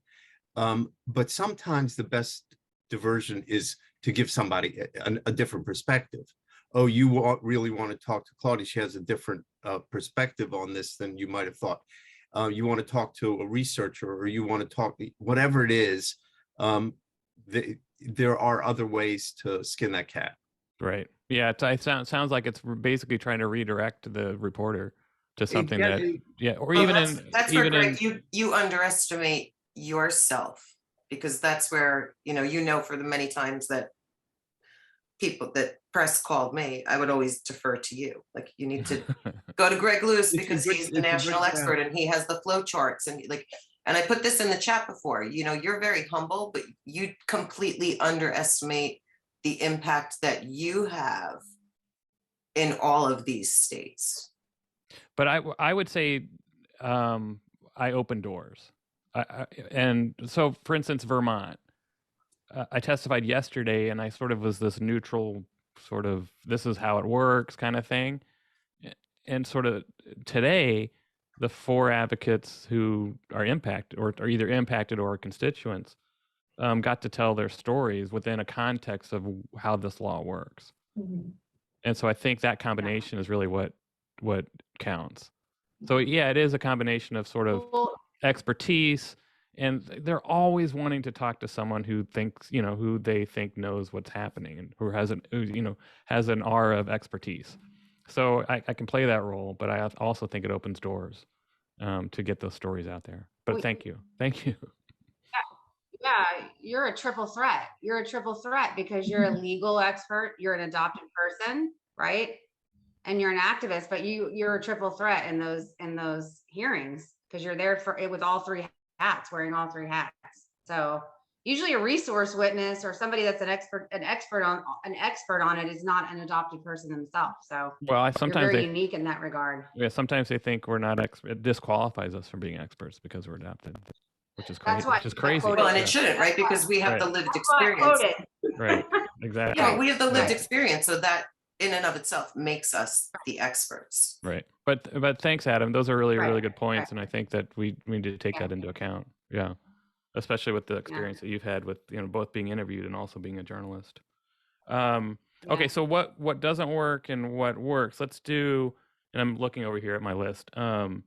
But sometimes the best diversion is to give somebody a different perspective. Oh, you really want to talk to Claudia? She has a different perspective on this than you might have thought. You want to talk to a researcher, or you want to talk, whatever it is, there are other ways to skin that cat. Right. Yeah. It sounds like it's basically trying to redirect the reporter to something or even that's where, Greg, you underestimate yourself, because that's where, for the many times that press called me, I would always defer to you. Like, you need to go to Greg Lewis because he's the national expert and he has the flow charts, and I put this in the chat before, you're very humble, but you completely underestimate the impact that you have in all of these states. But I would say I open doors. And so, for instance, Vermont, I testified yesterday, and I sort of was this neutral sort of, this is how it works kind of thing. And sort of today, the 4 advocates who are impacted or are either impacted or constituents got to tell their stories within a context of how this law works. Mm-hmm. And so I think that combination is really what counts. So yeah, it is a combination of sort of expertise, and they're always wanting to talk to someone who thinks, who they think knows what's happening and who has an aura of expertise. So I can play that role, but I also think it opens doors to get those stories out there. But thank you. Yeah, you're a triple threat. You're a triple threat because you're a legal expert, you're an adopted person, right? And you're an activist, but you're a triple threat in those hearings because you're there with all 3 hats, wearing all 3 hats. So usually a resource witness or somebody that's an expert on it is not an adopted person themselves. So sometimes you're very unique in that regard. Yeah, sometimes they think we're not it disqualifies us from being experts because we're adopted, which is crazy. Which is crazy. Well, and it shouldn't, right? Because we have the lived experience. Right. Exactly. Yeah, we have the lived experience, so that in and of itself makes us the experts. Right. But thanks, Adam. Those are really, really good points. And I think that we need to take that into account. Yeah. Especially with the experience that you've had with, both being interviewed and also being a journalist. Okay. So what doesn't work and what works? Let's do, and I'm looking over here at my list. I'm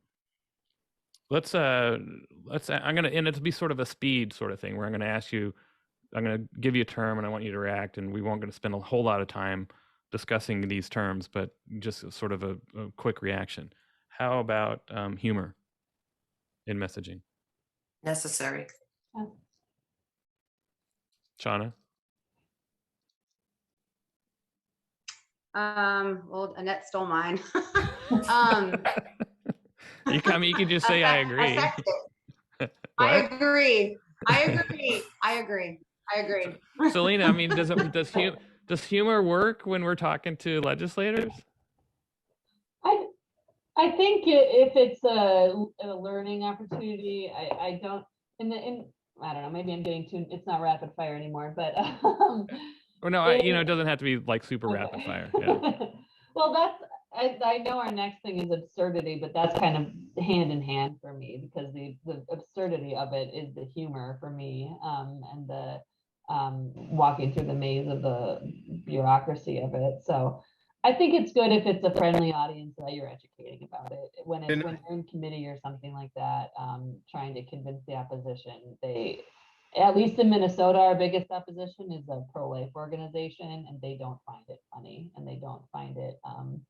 going to, and it'll be sort of a speed sort of thing where I'm going to ask you, I'm going to give you a term and I want you to react, and we won't going to spend a whole lot of time discussing these terms, but just sort of a quick reaction. How about humor in messaging? Necessary. Shauna? Well, Annette stole mine. You can just say I agree. I agree. I agree. Selena, I mean, does humor work when we're talking to legislators? I think if it's a learning opportunity, I don't, I don't know, maybe I'm getting too, it's not rapid fire anymore, but Or no, it doesn't have to be like super rapid fire. Yeah. Well, I know our next thing is absurdity, but that's kind of hand in hand for me because the absurdity of it is the humor for me, and the walking through the maze of the bureaucracy of it. So I think it's good if it's a friendly audience that you're educating about it. When you're in committee or something like that, trying to convince the opposition, at least in Minnesota, our biggest opposition is a pro-life organization, and they don't find it funny, and they don't find it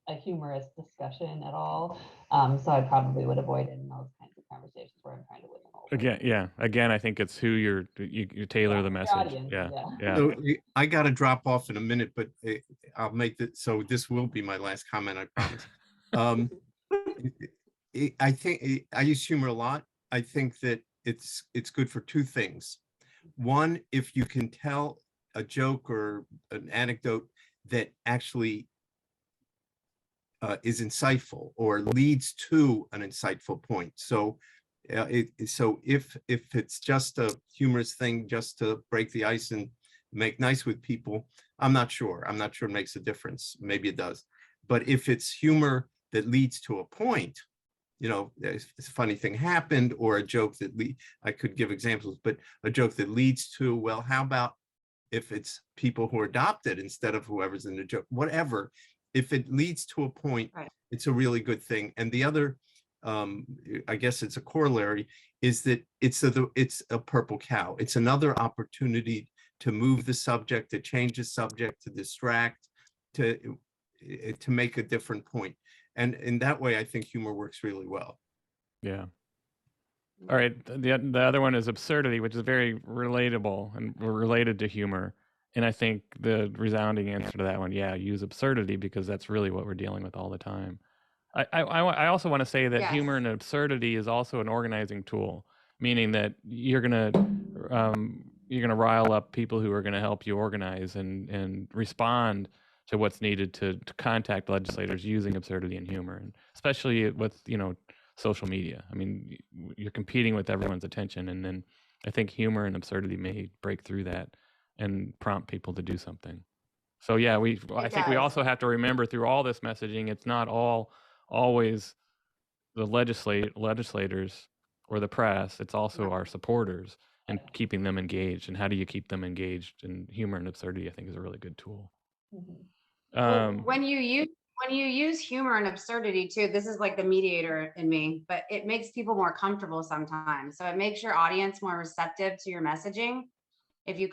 a humorous discussion at all. So I probably would avoid it in those kinds of conversations where I'm trying to win them over. Again, I think it's who you tailor the message. Audience, Yeah. So I got to drop off in a minute, but I'll make it. So this will be my last comment, I promise. I think I use humor a lot. I think that it's good for two things. One, if you can tell a joke or an anecdote that actually is insightful or leads to an insightful point. So if it's just a humorous thing just to break the ice and make nice with people, I'm not sure it makes a difference. Maybe it does. But if it's humor that leads to a point, a funny thing happened, or a joke that I could give examples, but a joke that leads to, well, how about if it's people who are adopted instead of whoever's in the joke, whatever, if it leads to a point, right, it's a really good thing. And the other, I guess it's a corollary, is that it's a purple cow. It's another opportunity to move the subject, to change the subject, to distract, to make a different point. And in that way, I think humor works really well. Yeah. All right. The other one is absurdity, which is very relatable and related to humor. And I think the resounding answer to that one, use absurdity, because that's really what we're dealing with all the time. I also want to say that humor and absurdity is also an organizing tool, meaning that you're gonna rile up people who are gonna help you organize and respond to what's needed to contact legislators using absurdity and humor, and especially with social media. I mean, you're competing with everyone's attention, and then I think humor and absurdity may break through that and prompt people to do something. So I think we also have to remember through all this messaging, it's not always the legislators or the press. It's also our supporters and keeping them engaged. And how do you keep them engaged? And humor and absurdity, I think, is a really good tool. When you use humor and absurdity too, this is like the mediator in me, but it makes people more comfortable sometimes. So it makes your audience more receptive to your messaging. If you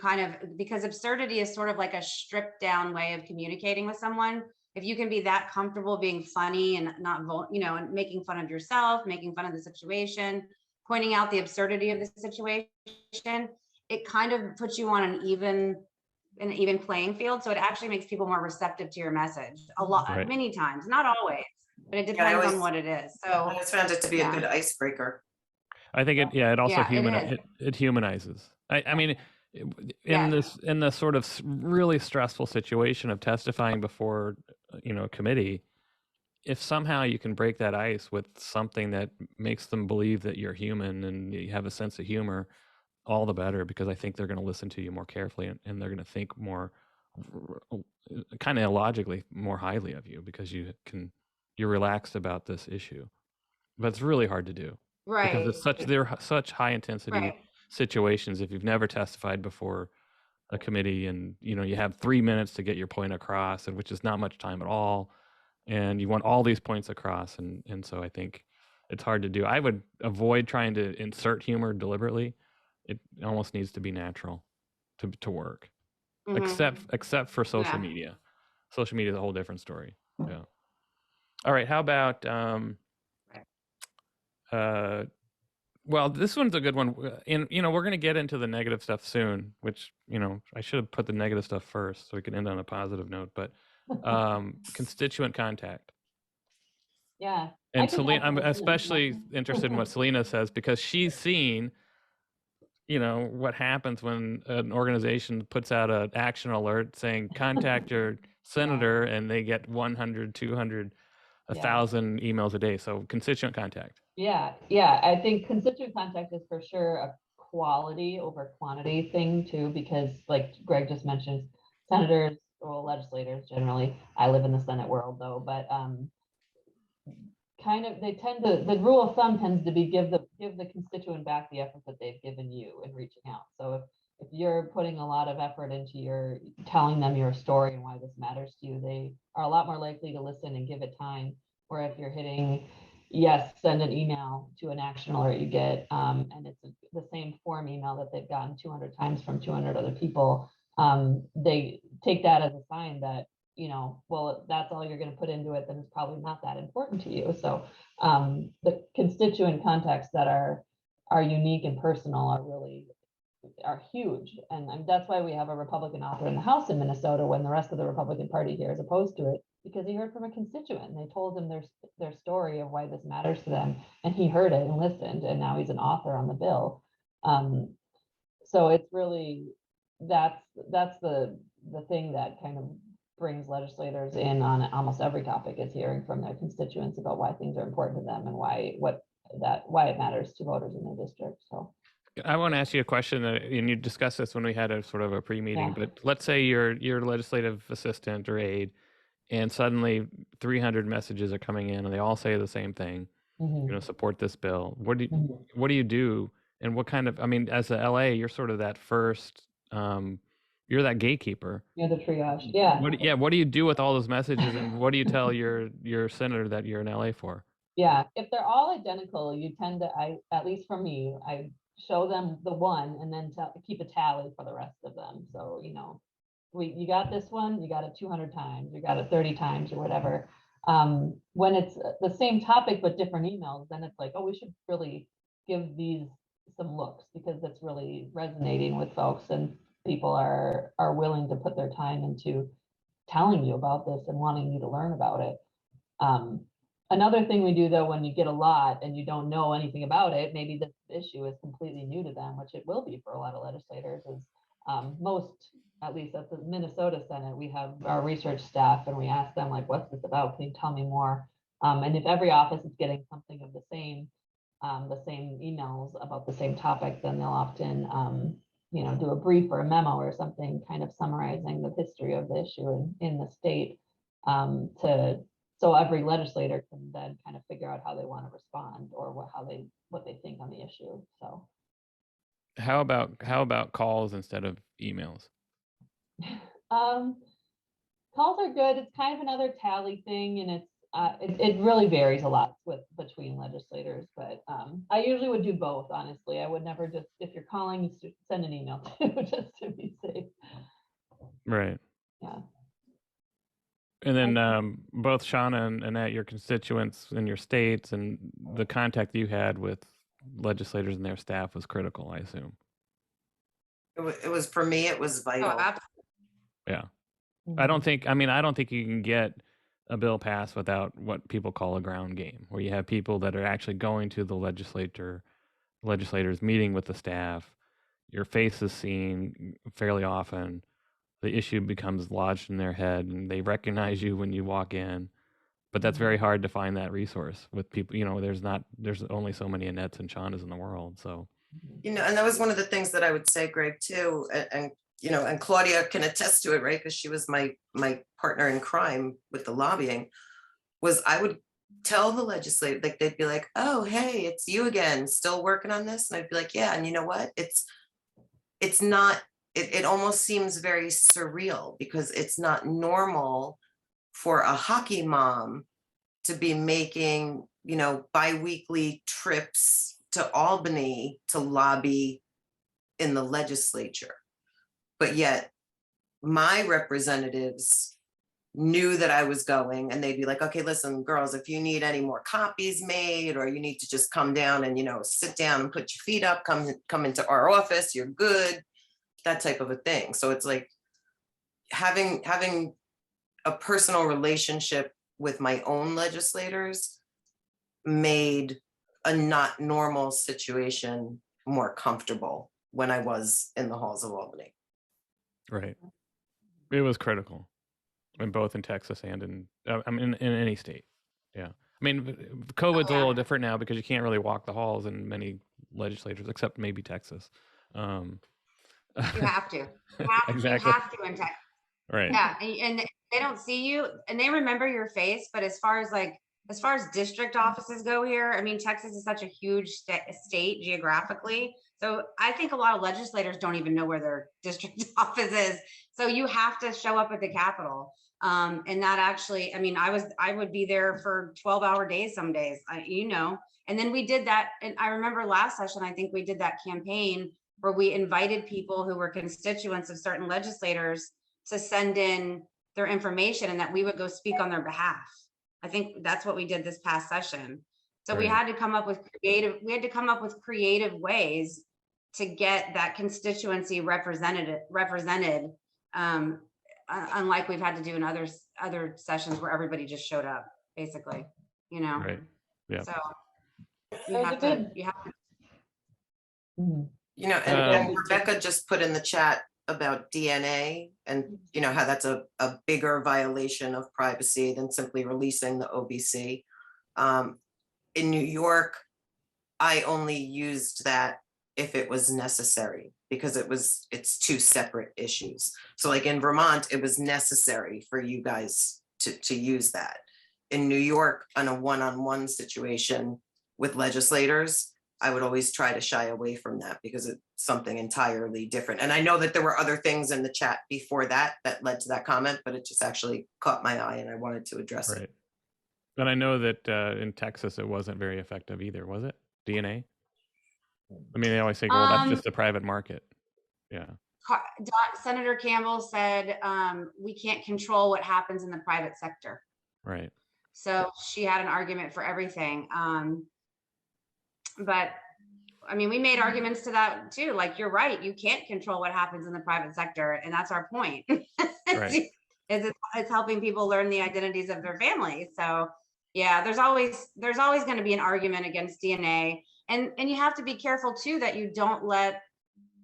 because absurdity is sort of like a stripped down way of communicating with someone. If you can be that comfortable being funny and not, and making fun of yourself, making fun of the situation, pointing out the absurdity of the situation, it kind of puts you on an even playing field. So it actually makes people more receptive to your message many times, not always, but it depends on what it is. So I always found it to be a good icebreaker. I think it also humanizes. I mean, in this sort of really stressful situation of testifying before a committee, if somehow you can break that ice with something that makes them believe that you're human and you have a sense of humor, all the better, because I think they're going to listen to you more carefully, and they're going to think more kind of illogically more highly of you, because you're relaxed about this issue. But it's really hard to do, right, because they're such high intensity situations. If you've never testified before a committee, and you have 3 minutes to get your point across, and which is not much time at all, and you want all these points across, and so I think it's hard to do. I would avoid trying to insert humor deliberately. It almost needs to be natural to work, except for social media. Social media is a whole different story. Yeah. All right. How about well, this one's a good one. And we're going to get into the negative stuff soon, which I should have put the negative stuff first so we can end on a positive note. But constituent contact. Yeah. And Selena, I'm especially interested in what Selena says, because she's seen you know, what happens when an organization puts out an action alert saying contact your senator, and they get 100, 200, Yeah. 1,000 emails a day. So constituent contact. Yeah, I think constituent contact is for sure a quality over quantity thing too, because like Greg just mentioned, senators or legislators generally, I live in the Senate world though, but kind of they tend to, the rule of thumb tends to be give the constituent back the effort that they've given you in reaching out. So if you're putting a lot of effort into your telling them your story and why this matters to you, they are a lot more likely to listen and give it time. Or if you're hitting yes, send an email to an action alert you get, and it's the same form email that they've gotten 200 times from 200 other people, they take that as a sign that, you know, well, that's all you're going to put into it, then it's probably not that important to you. So the constituent contacts that are unique and personal are huge. And that's why we have a Republican author in the House in Minnesota when the rest of the Republican Party here is opposed to it, because he heard from a constituent and they told him their story of why this matters to them. And he heard it and listened, and now he's an author on the bill. So it's really, that's the thing that kind of brings legislators in on almost every topic, is hearing from their constituents about why things are important to them and why it matters to voters in their district. So I want to ask you a question, and you discussed this when we had a sort of a pre-meeting, Yeah. but let's say you're legislative assistant or aide, and suddenly 300 messages are coming in and they all say the same thing, you know, support this bill. What do you do? And what kind of, I mean, as a LA, you're sort of that first, you're that gatekeeper. You're the triage. Yeah. What do you do with all those messages, and what do you tell your senator that you're in LA for? Yeah, if they're all identical, you tend to, at least for me, I show them the one and then keep a tally for the rest of them. So, you know, you got this one, you got it 200 times, you got it 30 times or whatever. When it's the same topic but different emails, then it's like, oh, we should really give these some looks, because that's really resonating with folks, and people are willing to put their time into telling you about this and wanting you to learn about it. Another thing we do though, when you get a lot and you don't know anything about it, maybe this issue is completely new to them, which it will be for a lot of legislators, is most, at least at the Minnesota Senate, we have our research staff and we ask them like, what's this about? Can you tell me more? And if every office is getting something of the same emails about the same topic, then they'll often, you know, do a brief or a memo or something kind of summarizing the history of the issue in the state, so every legislator can then kind of figure out how they want to respond, or what they think on the issue. So How about calls instead of emails? calls are good. It's kind of another tally thing, and it really varies a lot between legislators, but I usually would do both, honestly. I would never just, if you're calling, you send an email too, just to be safe. Right. Yeah. And then both Shauna and Annette, your constituents in your states, and the contact you had with legislators and their staff was critical, I assume. It was, for me, it was Oh, vital. absolutely. Yeah. I don't think you can get a bill passed without what people call a ground game, where you have people that are actually going to the legislators, meeting with the staff. Your face is seen fairly often. The issue becomes lodged in their head, and they recognize you when you walk in. But that's very hard to find that resource with people. You know, there's only so many Annettes and Shaunas in the world. So, You know, and that was one of the things that I would say, Greg, too, and you know, and Claudia can attest to it, right? Because she was my partner in crime with the lobbying. Was I would tell the legislator, like they'd be like, "Oh, hey, it's you again, still working on this," and I'd be like, "Yeah," and you know what? It's not. It almost seems very surreal, because it's not normal for a hockey mom to be making, you know, biweekly trips to Albany to lobby in the legislature. But yet my representatives knew that I was going, and they'd be like, okay, listen, girls, if you need any more copies made, or you need to just come down and, you know, sit down and put your feet up, come into our office, you're good, that type of a thing. So it's like having a personal relationship with my own legislators made a not normal situation more comfortable. when I was in the halls of Albany. Right. It was critical, in both in Texas and in any state. Yeah. I mean, COVID's a little different now because you can't really walk the halls in many legislatures, except maybe Texas. You have to. Exactly. You have to in Texas. Right. Yeah, and they don't see you, and they remember your face. But as far as district offices go here, I mean, Texas is such a huge state geographically. So I think a lot of legislators don't even know where their district office is. So you have to show up at the Capitol. And that actually, I mean, I would be there for 12-hour days some days, and then we did that. And I remember last session, I think we did that campaign where we invited people who were constituents of certain legislators to send in their information and that we would go speak on their behalf. I think that's what we did this past session. So we had to come up with creative ways to get that constituency represented, unlike we've had to do in other sessions where everybody just showed up, basically, Right. Yeah. So you have to. Mhm. And Rebecca just put in the chat about DNA and, how that's a bigger violation of privacy than simply releasing the OBC. In New York, I only used that if it was necessary because it's two separate issues. So like in Vermont, it was necessary for you guys to use that. In New York, on a one-on-one situation with legislators, I would always try to shy away from that because it's something entirely different. And I know that there were other things in the chat before that led to that comment, but it just actually caught my eye and I wanted to address it. And I know that in Texas, it wasn't very effective either, was it? DNA? I mean, they always say, well, that's just the private market. Yeah. Senator Campbell said, we can't control what happens in the private sector. Right. So she had an argument for everything. But I mean, we made arguments to that too. Like, you're right. You can't control what happens in the private sector. And that's our point. Right. It's helping people learn the identities of their families. So yeah, there's always going to be an argument against DNA. And you have to be careful too, that you don't let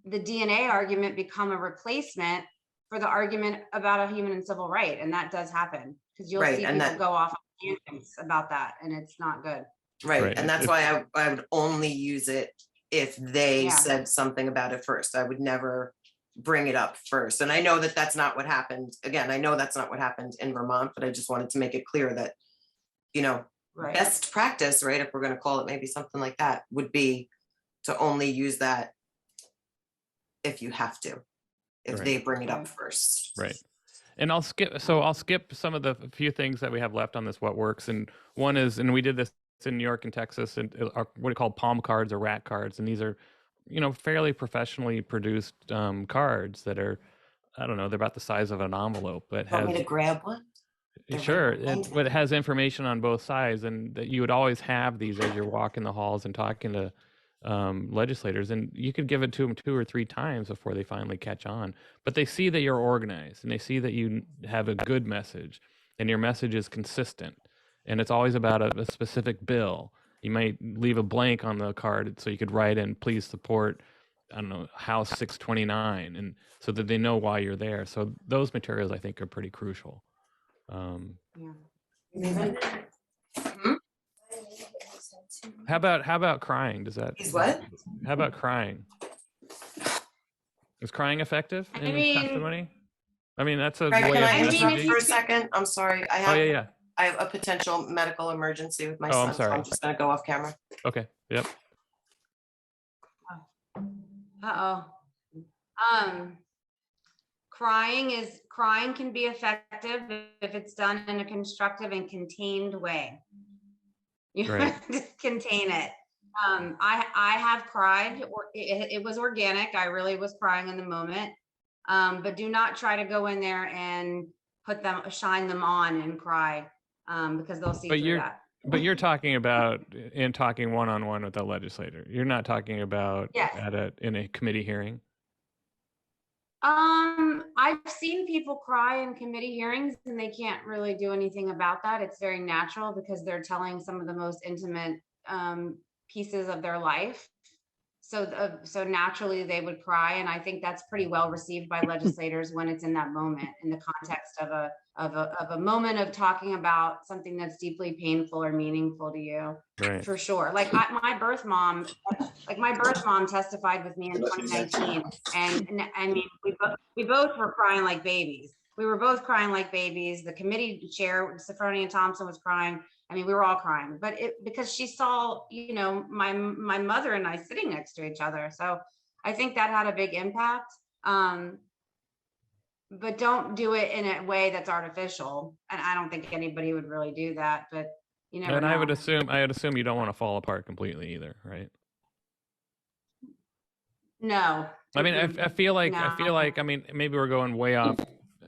the DNA argument become a replacement for the argument about a human and civil right. And that does happen because you'll see people go off on tangents about that, and it's not good. Right. And that's why I would only use it if they said something about it first. I would never bring it up first. And I know that that's not what happened. Again, I know that's not what happened in Vermont, but I just wanted to make it clear that, best practice, right, if we're going to call it maybe something like that, would be to only use that if you have to, if they bring it up first. Right. And I'll skip some of the few things that we have left on this what works. And one is, and we did this in New York and Texas, and what we call palm cards or rat cards. And these are, fairly professionally produced cards that are, I don't know, they're about the size of an envelope, but Want me to grab one? Sure. It has information on both sides, and that you would always have these as you're walking the halls and talking to legislators, and you could give it to them 2 or 3 times before they finally catch on. But they see that you're organized, and they see that you have a good message, and your message is consistent, and it's always about a specific bill. You might leave a blank on the card so you could write in, please support, I don't know, House 629, and so that they know why you're there. So those materials, I think, are pretty crucial. How about crying? Does that? Is what? How about crying? Is crying effective in testimony? I mean, that's a Greg, way can of I interrupt messaging. for a second? I'm sorry. I have a potential medical emergency with my son. I'm sorry. So I'm just going to go off camera. Okay. Yep. Crying can be effective if it's done in a constructive and contained way. You have to contain it. I have cried, or it was organic. I really was crying in the moment. But do not try to go in there and shine them on and cry, because they'll see through that. But you're talking about talking one-on-one with the legislator. You're not talking about in a committee hearing. I've seen people cry in committee hearings and they can't really do anything about that. It's very natural because they're telling some of the most intimate pieces of their life. so naturally they would cry. And I think that's pretty well received by legislators when it's in that moment, in the context of a moment of talking about something that's deeply painful or meaningful to you. Right. For sure. Like my birth mom testified with me in 2019. And I mean, we both were crying like babies. We were both crying like babies. The committee chair, Safroni and Thompson, was crying. I mean, we were all crying, but because she saw, you know, my mother and I sitting next to each other. So I think that had a big impact. But don't do it in a way that's artificial. And I don't think anybody would really do that, but you never And know. I would assume you don't want to fall apart completely either, right? No. I mean, I feel like No. I mean, maybe we're going way off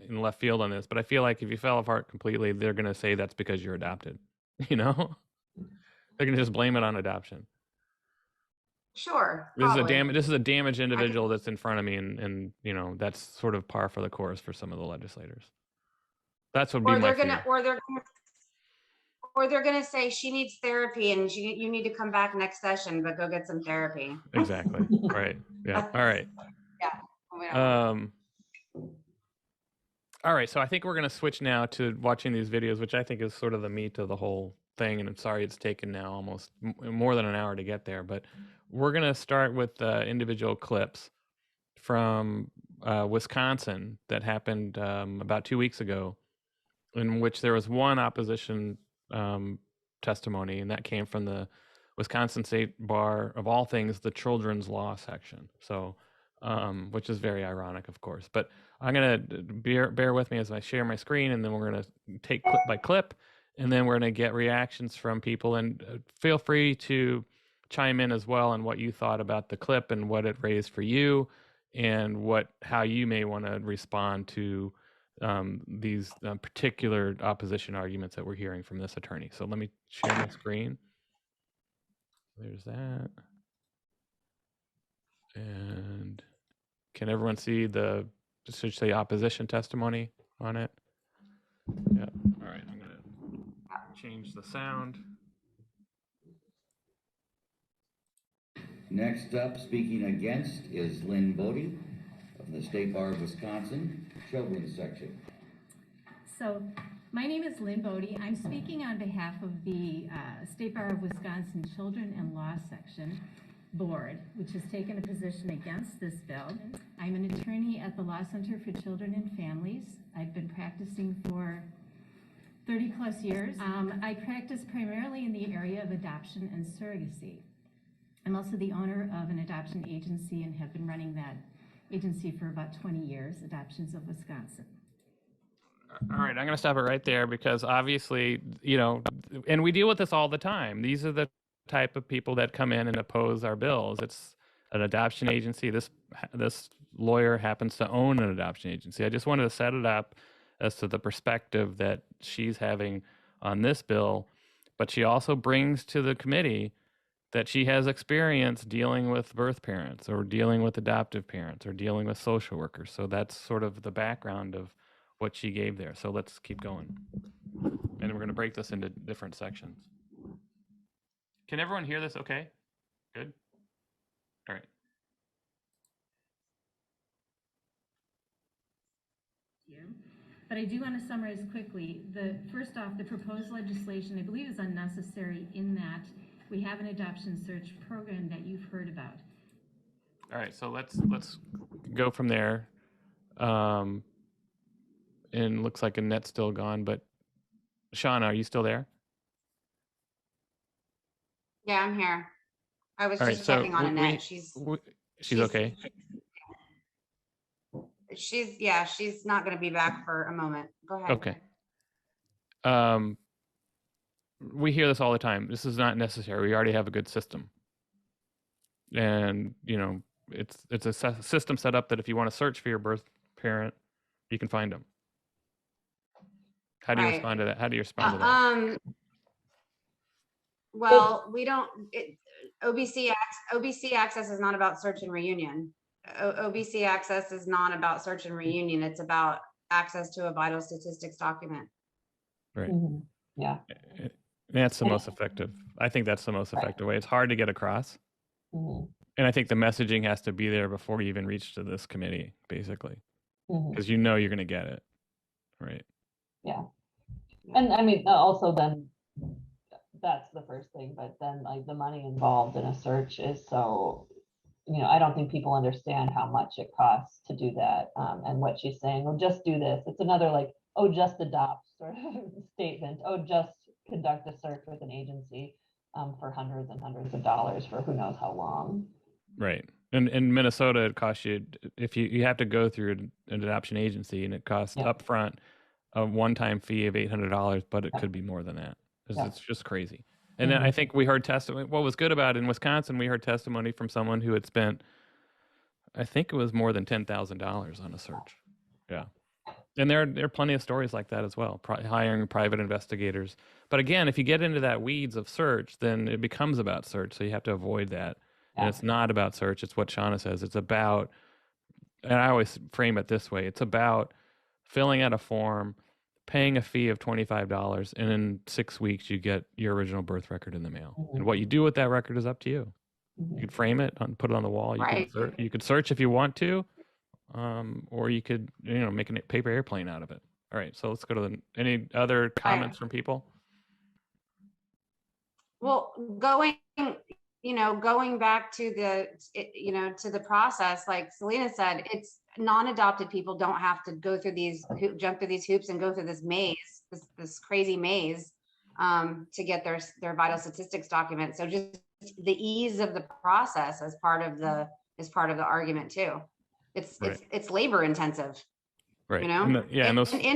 in left field on this, but I feel like if you fell apart completely, they're going to say that's because you're adopted. You know, they're going to just blame it on adoption. Sure. This Probably. is a damaged individual that's in front of me, and you know that's sort of par for the course for some of the legislators. That's what would be my fear. Or they're gonna say she needs therapy and you need to come back next session, but go get some therapy. Exactly. Right. Yeah. All right. Yeah. All right. So I think we're going to switch now to watching these videos, which I think is sort of the meat of the whole thing. And I'm sorry it's taken now almost more than an hour to get there, but we're going to start with individual clips from Wisconsin that happened about 2 weeks ago, in which there was one opposition testimony, and that came from the Wisconsin State Bar, of all things, the children's law section. So, which is very ironic, of course. But I'm gonna bear with me as I share my screen, and then we're gonna take clip by clip, and then we're gonna get reactions from people. And feel free to chime in as well on what you thought about the clip and what it raised for you, and how you may want to respond to these particular opposition arguments that we're hearing from this attorney. So let me share my screen. There's that. And can everyone see should say opposition testimony on it? Yeah. All right. I'm going to change the sound. Next up, speaking against, is Lynn Bodie of the State Bar of Wisconsin, Children's Section. So, my name is Lynn Bodie. I'm speaking on behalf of the State Bar of Wisconsin Children and Law Section Board, which has taken a position against this bill. I'm an attorney at the Law Center for Children and Families. I've been practicing for 30 plus years. I practice primarily in the area of adoption and surrogacy. I'm also the owner of an adoption agency and have been running that agency for about 20 years, Adoptions of Wisconsin. All right, I'm going to stop it right there because obviously, you know, and we deal with this all the time. These are the type of people that come in and oppose our bills. It's an adoption agency. This lawyer happens to own an adoption agency. I just wanted to set it up as to the perspective that she's having on this bill, but she also brings to the committee that she has experience dealing with birth parents or dealing with adoptive parents or dealing with social workers. So that's sort of the background of what she gave there. So let's keep going. And we're going to break this into different sections. Can everyone hear this okay? Good? All right. But I do want to summarize quickly. First off, the proposed legislation, I believe, is unnecessary in that we have an adoption search program that you've heard about. All right, so let's go from there. And looks like Annette's still gone, but Shauna, are you still there? Yeah, I'm here. I was All right, just so checking on Annette. She's okay. She's not going to be back for a moment. Go ahead. Okay. We hear this all the time. This is not necessary. We already have a good system. And, you know, it's a system set up that if you want to search for your birth parent, you can find them. How do you respond to that? How do you respond to that? Well, we don't. OBC access is not about search and reunion. OBC access is not about search and reunion. It's about access to a vital statistics document. Right. Mhm. Yeah. That's the most effective. I think that's the most effective way. It's hard to get across. Mhm. And I think the messaging has to be there before you even reach to this committee, basically, because you know you're going to get it, right? Yeah. And I mean, also then that's the first thing, but then like the money involved in a search is so, I don't think people understand how much it costs to do that. And what she's saying, well, just do this. It's another like, oh, just adopt sort of statement. Oh, just conduct a search with an agency for hundreds and hundreds of dollars for who knows how long. Right. And in Minnesota, it costs you, if you have to go through an adoption agency, and it costs upfront a one-time fee of $800, but it could be more than that. It's just crazy. And then I think we heard testimony. What was good about it in Wisconsin, we heard testimony from someone who had spent, I think it was more than $10,000 on a search. Yeah. And there are plenty of stories like that as well, hiring private investigators. But again, if you get into that weeds of search, then it becomes about search. So you have to avoid that. And it's not about search. It's what Shauna says. It's about, and I always frame it this way, it's about filling out a form, paying a fee of $25, and in 6 weeks you get your original birth record in the mail. And what you do with that record is up to you. You could frame it, put it on the wall. You could search if you want to, or you could make a paper airplane out of it. All right, so let's go to any other comments from people? Well, going back to the process, like Selena said, it's non-adopted people don't have to go through jump through these hoops and go through this maze, this crazy maze, to get their vital statistics document. So just the ease of the process is part of the argument too. It's labor intensive, right? And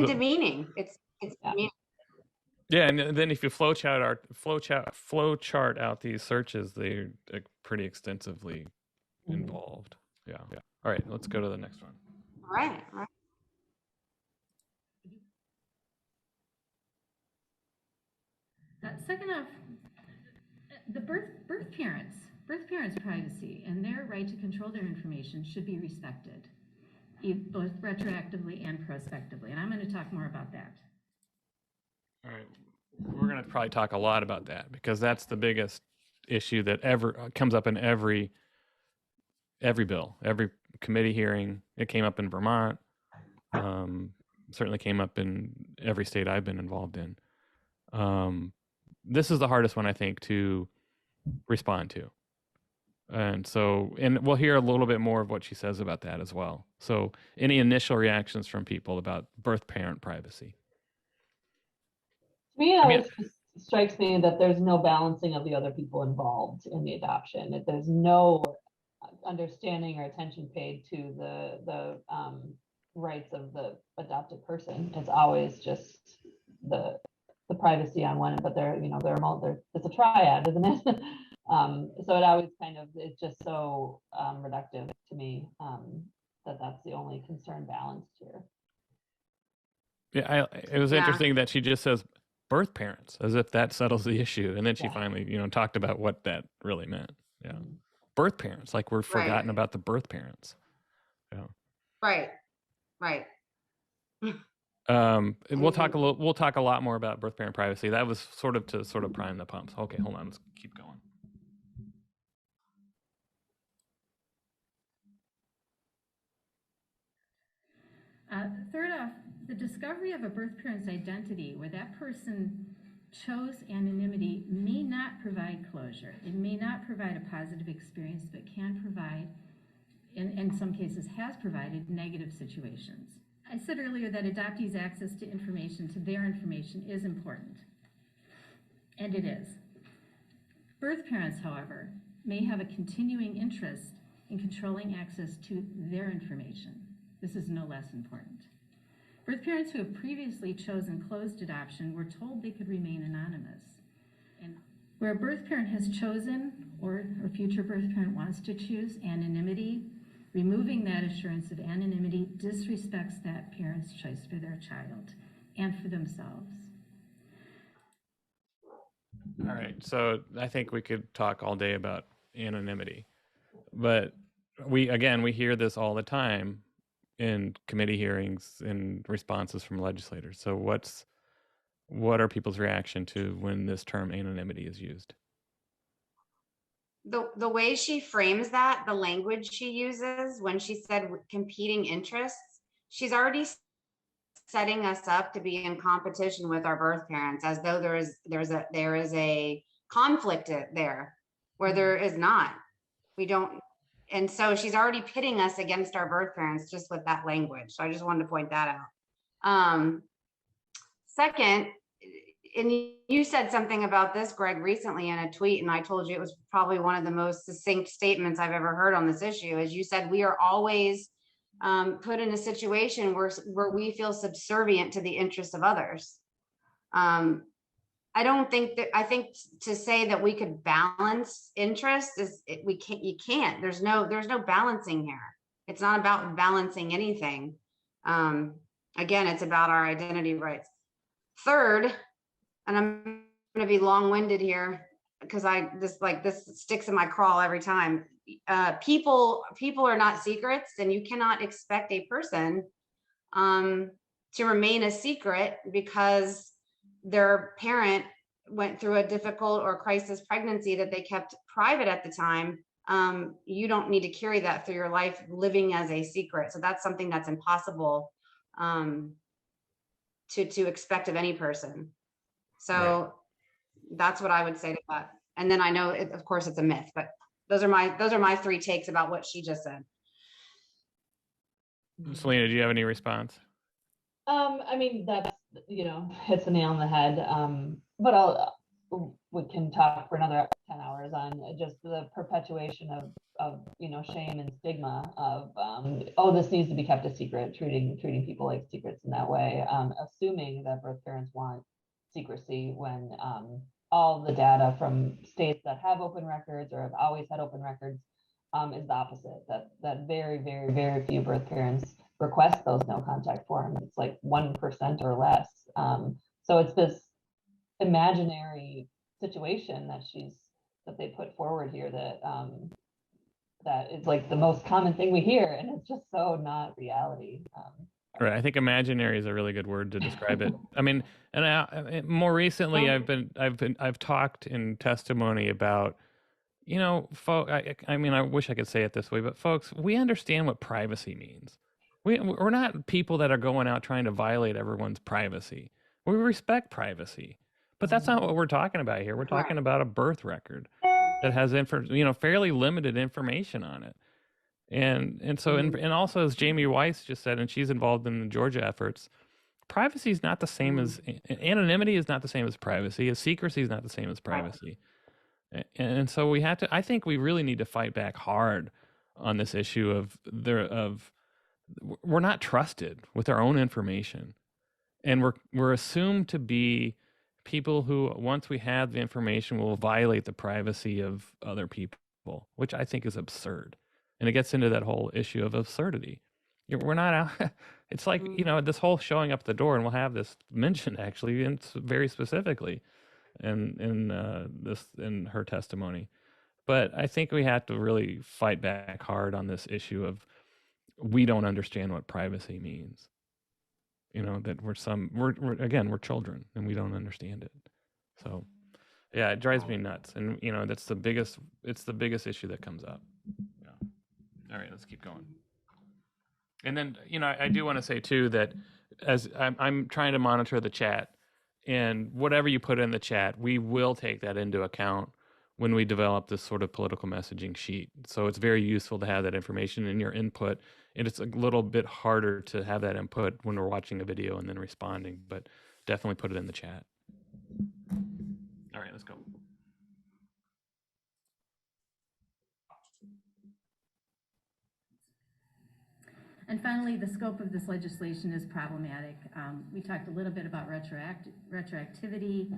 demeaning. It's demeaning. Yeah, and then if you flow chart out these searches, they're pretty extensively involved. Yeah. All right, let's go to the next one. All right. Second off, the birth parents' privacy and their right to control their information should be respected, both retroactively and prospectively. And I'm going to talk more about that. All right, we're going to probably talk a lot about that because that's the biggest issue that ever comes up in every bill, every committee hearing. It came up in Vermont, certainly came up in every state I've been involved in. This is the hardest one, I think, to respond to. And we'll hear a little bit more of what she says about that as well. So any initial reactions from people about birth parent privacy? To me, it always strikes me that there's no balancing of the other people involved in the adoption. That there's no understanding or attention paid to the rights of the adopted person. It's always just the privacy on one end, but it's a triad, isn't it? So it always it's just so reductive to me that's the only concern balanced here. Yeah, it was interesting that she just says birth parents as if that settles the issue, and then she finally talked about what that really meant. Yeah, birth parents, like we're forgotten about the birth parents. Yeah, right. We'll talk a lot more about birth parent privacy. That was sort of to prime the pumps. Okay, hold on, let's keep going. Third off, the discovery of a birth parent's identity where that person chose anonymity may not provide closure. It may not provide a positive experience, but can provide, in some cases has provided, negative situations. I said earlier that adoptees' access to their information is important, and it is. Birth parents, however, may have a continuing interest in controlling access to their information. This is no less important. Birth parents who have previously chosen closed adoption were told they could remain anonymous. And where a birth parent has chosen, or a future birth parent wants to choose, anonymity, removing that assurance of anonymity disrespects that parent's choice for their child and for themselves. All right, so I think we could talk all day about anonymity, but we hear this all the time in committee hearings and responses from legislators. So what are people's reaction to when this term anonymity is used? The way she frames that, the language she uses when she said competing interests, she's already setting us up to be in competition with our birth parents, as though there is a conflict there where there is not. We don't, and so she's already pitting us against our birth parents just with that language. So I just wanted to point that out. Second, and you said something about this, Greg, recently in a tweet, and I told you it was probably one of the most succinct statements I've ever heard on this issue. As you said, we are always put in a situation where we feel subservient to the interests of others. I don't think that, I think to say that we could balance interests you can't. There's no balancing here. It's not about balancing anything. Again, it's about our identity rights. Third, and I'm going to be long-winded here because this sticks in my craw every time. People are not secrets, and you cannot expect a person to remain a secret because their parent went through a difficult or crisis pregnancy that they kept private at the time. You don't need to carry that through your life living as a secret. So that's something that's impossible to expect of any person. So right. That's what I would say to that. And then I know, of course, it's a myth, but those are my three takes about what she just said. Selena, do you have any response? I mean, that's, hits the nail on the head. But we can talk for another 10 hours on just the perpetuation of shame and stigma of, oh, this needs to be kept a secret, treating people like secrets in that way, assuming that birth parents want secrecy when all the data from states that have open records or have always had open records is the opposite, that very, very, very few birth parents request those no contact forms. It's like 1% or less. So it's this imaginary situation that they put forward here that is like the most common thing we hear, and it's just so not reality. Right. I think imaginary is a really good word to describe it. I mean, and more recently, I've talked in testimony about, folks. I mean, I wish I could say it this way, but folks, we understand what privacy means. We're not people that are going out trying to violate everyone's privacy. We respect privacy, but that's not what we're talking about here. We're talking about a birth record that has fairly limited information on it. And so and also, as Jamie Weiss just said, and she's involved in the Georgia efforts, privacy is not the same as anonymity is not the same as privacy. As secrecy is not the same as privacy. And so I think we really need to fight back hard on this issue of we're not trusted with our own information, and we're assumed to be people who, once we have the information, will violate the privacy of other people, which I think is absurd. And it gets into that whole issue of absurdity. We're not out. It's like, this whole showing up at the door, and we'll have this mentioned actually, and very specifically in her testimony. But I think we have to really fight back hard on this issue of we don't understand what privacy means. That we're children and we don't understand it. So yeah, it drives me nuts. And it's the biggest issue that comes up. All right, let's keep going. And then, I do want to say too that as I'm trying to monitor the chat, and whatever you put in the chat, we will take that into account when we develop this sort of political messaging sheet. So it's very useful to have that information in your input. And it's a little bit harder to have that input when we're watching a video and then responding, but definitely put it in the chat. All right, let's go. And finally, the scope of this legislation is problematic. We talked a little bit about retroactivity.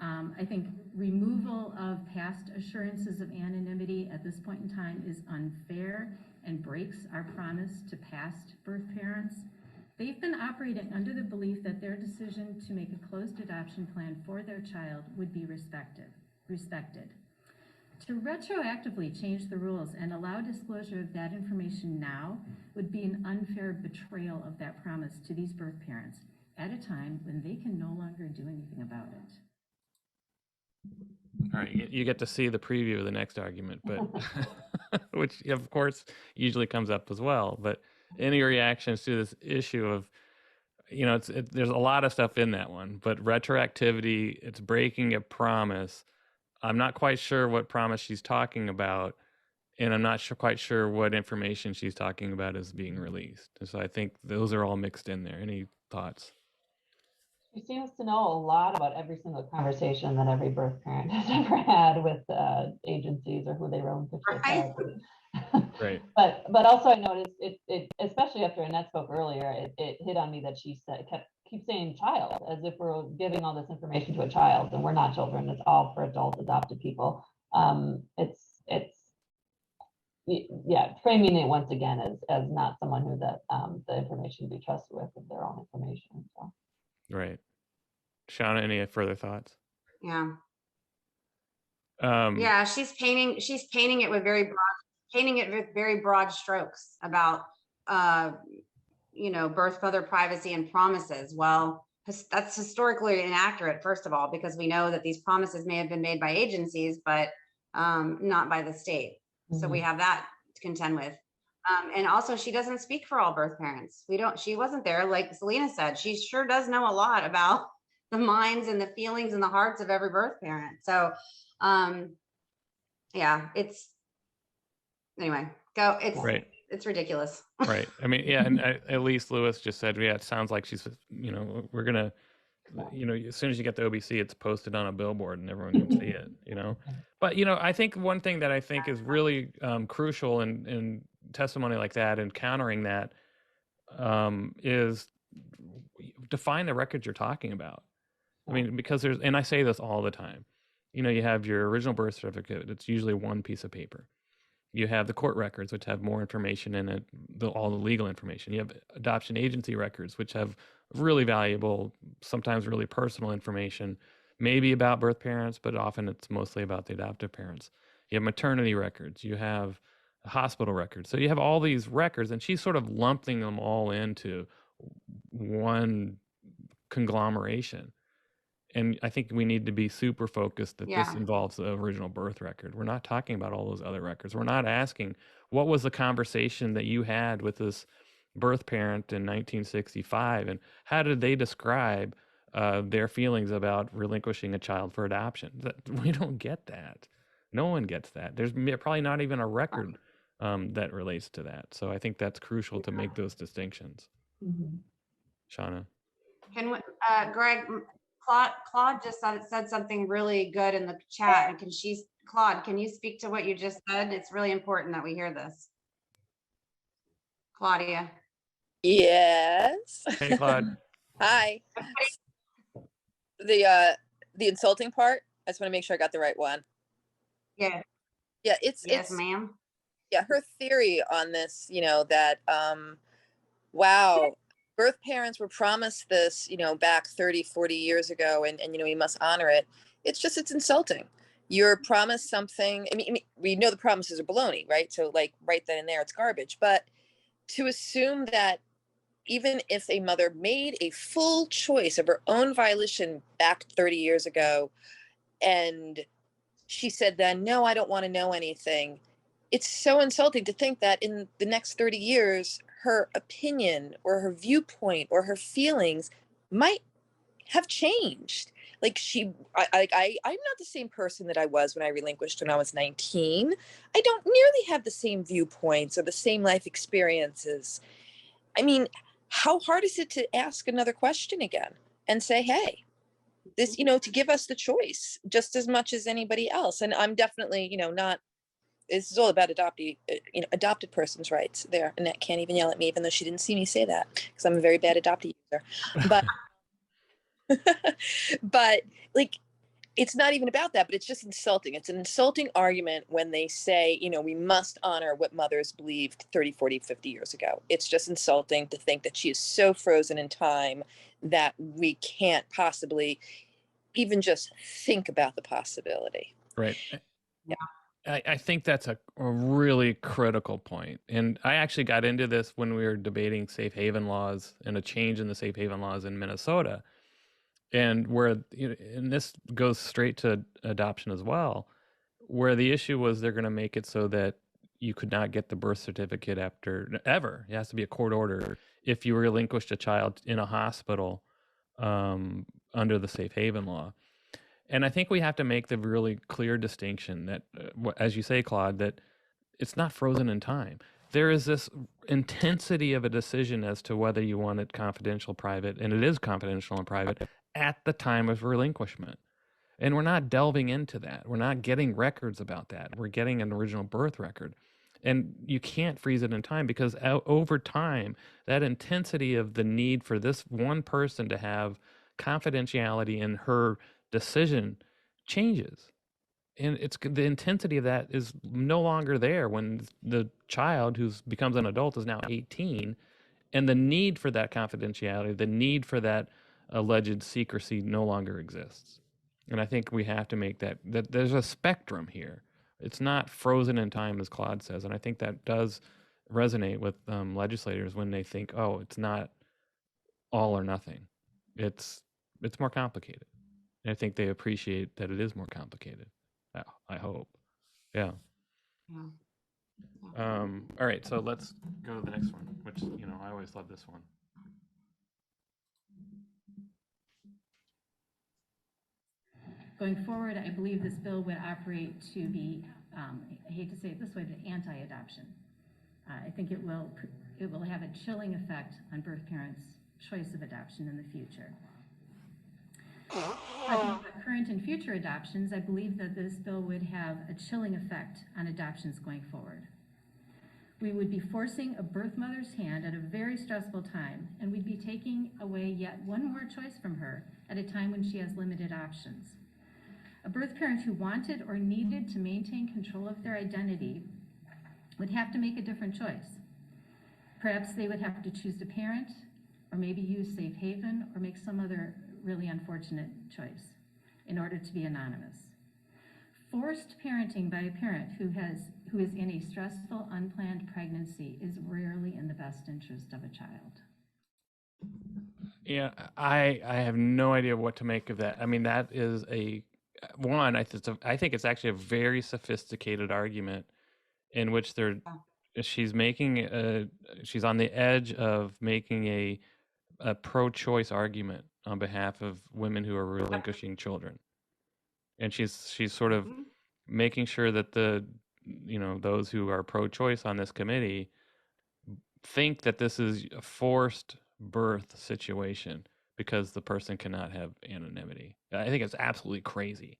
I think removal of past assurances of anonymity at this point in time is unfair and breaks our promise to past birth parents. They've been operating under the belief that their decision to make a closed adoption plan for their child would be respected. To retroactively change the rules and allow disclosure of that information now would be an unfair betrayal of that promise to these birth parents at a time when they can no longer do anything about it. All right, you get to see the preview of the next argument, but which of course usually comes up as well. But any reactions to this issue of, there's a lot of stuff in that one, but retroactivity, it's breaking a promise. I'm not quite sure what promise she's talking about, and I'm not quite sure what information she's talking about is being released. And so I think those are all mixed in there. Any thoughts? She seems to know a lot about every single conversation that every birth parent has ever had with agencies or who they relinquish their child to. Right. But also I noticed it especially after Annette spoke earlier, it hit on me that she said keep saying child, as if we're giving all this information to a child, and we're not children. It's all for adult adopted people. Yeah, framing it once again as not someone who the information to be trusted with their own information. So. Right. Shauna, any further thoughts? Yeah. Yeah, she's painting it with very broad strokes about birth mother privacy and promises. Well, that's historically inaccurate, first of all, because we know that these promises may have been made by agencies, but not by the state. Mm-hmm. So we have that to contend with. And also, she doesn't speak for all birth parents. She wasn't there. Like Selena said, she sure does know a lot about the minds and the feelings and the hearts of every birth parent. So yeah, right. It's ridiculous. Right. I mean, yeah, and at least Lewis just said, yeah, it sounds like she's, we're gonna, as soon as you get the OBC, it's posted on a billboard and everyone can see it, But, I think one thing that I think is really crucial in testimony like that and countering that is define the records you're talking about. I mean, because and I say this all the time, you have your original birth certificate. It's usually one piece of paper. You have the court records, which have more information in it, all the legal information. You have adoption agency records, which have really valuable, sometimes really personal information, maybe about birth parents, but often it's mostly about the adoptive parents. You have maternity records. You have hospital records. So you have all these records, and she's sort of lumping them all into one conglomeration. And I think we need to be super focused that this involves the original birth record. We're not talking about all those other records. We're not asking, what was the conversation that you had with this birth parent in 1965? And how did they describe their feelings about relinquishing a child for adoption? We don't get that. No one gets that. There's probably not even a record that relates to that. So I think that's crucial to make those distinctions. Mm-hmm. Shauna? Greg, Claude just said something really good in the chat. And Claude, can you speak to what you just said? It's really important that we hear this. Claudia. Yes. Hey, Claude. Hi. The insulting part, I just want to make sure I got the right one. Yeah. Yeah, yes, ma'am. Yeah, her theory on this, that wow, birth parents were promised this, back 30, 40 years ago, and we must honor it. It's insulting. You're promised something. I mean, we know the promises are baloney, right? So like right then and there, it's garbage. But to assume that even if a mother made a full choice of her own volition back 30 years ago, and she said then, no, I don't want to know anything. It's so insulting to think that in the next 30 years, her opinion or her viewpoint or her feelings might have changed. Like I'm not the same person that I was when I relinquished when I was 19. I don't nearly have the same viewpoints or the same life experiences. I mean, how hard is it to ask another question again and say, hey, this, to give us the choice just as much as anybody else. And I'm definitely, not, this is all about adopted person's rights there. Annette can't even yell at me, even though she didn't see me say that, because I'm a very bad adoptee user. But, but like, it's not even about that, but it's just insulting. It's an insulting argument when they say, we must honor what mothers believed 30, 40, 50 years ago. It's just insulting to think that she is so frozen in time that we can't possibly even just think about the possibility. Right. Yeah. I think that's a really critical point. And I actually got into this when we were debating safe haven laws and a change in the safe haven laws in Minnesota. And where, and this goes straight to adoption as well, where the issue was they're going to make it so that you could not get the birth certificate after ever. It has to be a court order if you relinquished a child in a hospital under the safe haven law. And I think we have to make the really clear distinction that, as you say, Claude, that it's not frozen in time. There is this intensity of a decision as to whether you want it confidential, private, and it is confidential and private at the time of relinquishment. And we're not delving into that. We're not getting records about that. We're getting an original birth record. And you can't freeze it in time because over time, that intensity of the need for this one person to have confidentiality in her decision changes. And it's the intensity of that is no longer there when the child who becomes an adult is now 18, and the need for that confidentiality, the need for that alleged secrecy no longer exists. And I think we have to make that there's a spectrum here. It's not frozen in time, as Claude says. And I think that does resonate with legislators when they think, oh, it's not all or nothing. It's more complicated. And I think they appreciate that it is more complicated. I hope. Yeah. Yeah. All right, so let's go to the next one, which, I always love this one. Going forward, I believe this bill would operate to be, I hate to say it this way, but anti-adoption. I think it will have a chilling effect on birth parents' choice of adoption in the future. Talking about current and future adoptions, I believe that this bill would have a chilling effect on adoptions going forward. We would be forcing a birth mother's hand at a very stressful time, and we'd be taking away yet one more choice from her at a time when she has limited options. A birth parent who wanted or needed to maintain control of their identity would have to make a different choice. Perhaps they would have to choose to parent, or maybe use safe haven, or make some other really unfortunate choice in order to be anonymous. Forced parenting by a parent who is in a stressful, unplanned pregnancy is rarely in the best interest of a child. Yeah, I have no idea what to make of that. I mean, that is I think it's actually a very sophisticated argument in which she's on the edge of making a pro-choice argument on behalf of women who are relinquishing children. And she's sort of making sure that those who are pro-choice on this committee think that this is a forced birth situation because the person cannot have anonymity. I think it's absolutely crazy.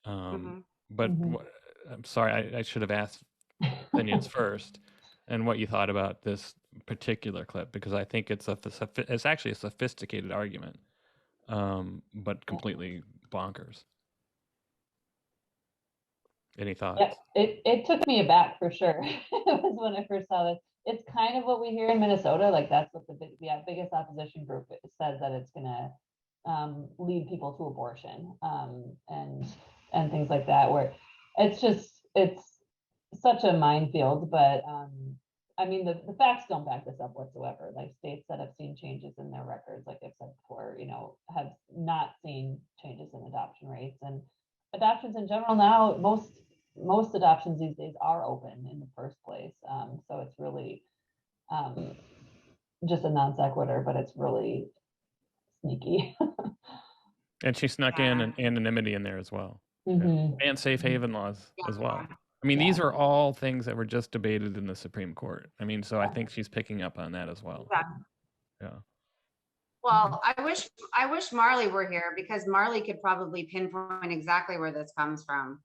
But I'm sorry, I should have asked opinions first and what you thought about this particular clip, because I think it's actually a sophisticated argument, but completely bonkers. Any thoughts? Yeah, it took me aback for sure. It was when I first saw this. It's kind of what we hear in Minnesota. Like that's what the biggest opposition group says, that it's going to lead people to abortion and things like that. Where it's such a minefield. But I mean, the facts don't back this up whatsoever. Like states that have seen changes in their records, like I've said before, have not seen changes in adoption rates and adoptions in general. Now most adoptions these days are open in the first place. So it's really just a non sequitur, but it's really sneaky. And she snuck in an anonymity in there as well. And safe haven laws as well. I mean, these are all things that were just debated in the Supreme Court. I mean, so I think she's picking up on that as well. Yeah. Well, I wish Marley were here, because Marley could probably pinpoint exactly where this comes from.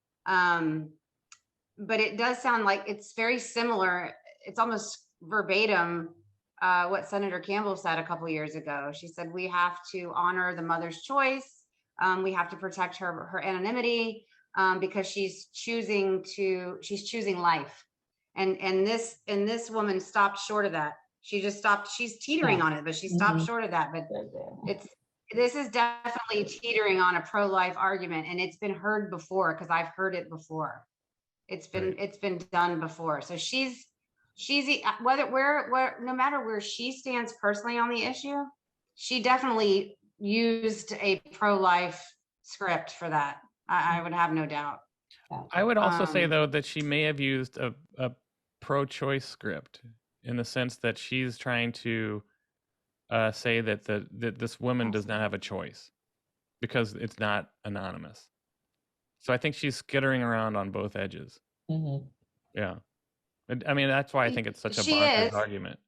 But it does sound like it's very similar. It's almost verbatim what Senator Campbell said a couple years ago. She said, we have to honor the mother's choice. We have to protect her anonymity because she's choosing life. And this woman stopped short of that. She just stopped. She's teetering on it, but she stopped short of that. But this is definitely teetering on a pro-life argument, and it's been heard before, because I've heard it before. It's been done before. So she's no matter where she stands personally on the issue, she definitely used a pro-life script for that. I would have no doubt. I would also say, Um, though, that she may have used a pro-choice script in the sense that she's trying to say that that this woman does not have a choice because it's not anonymous. So I think she's skittering around on both edges. Mhm. Yeah. I mean, that's why I think it's such a She bonkers is. argument.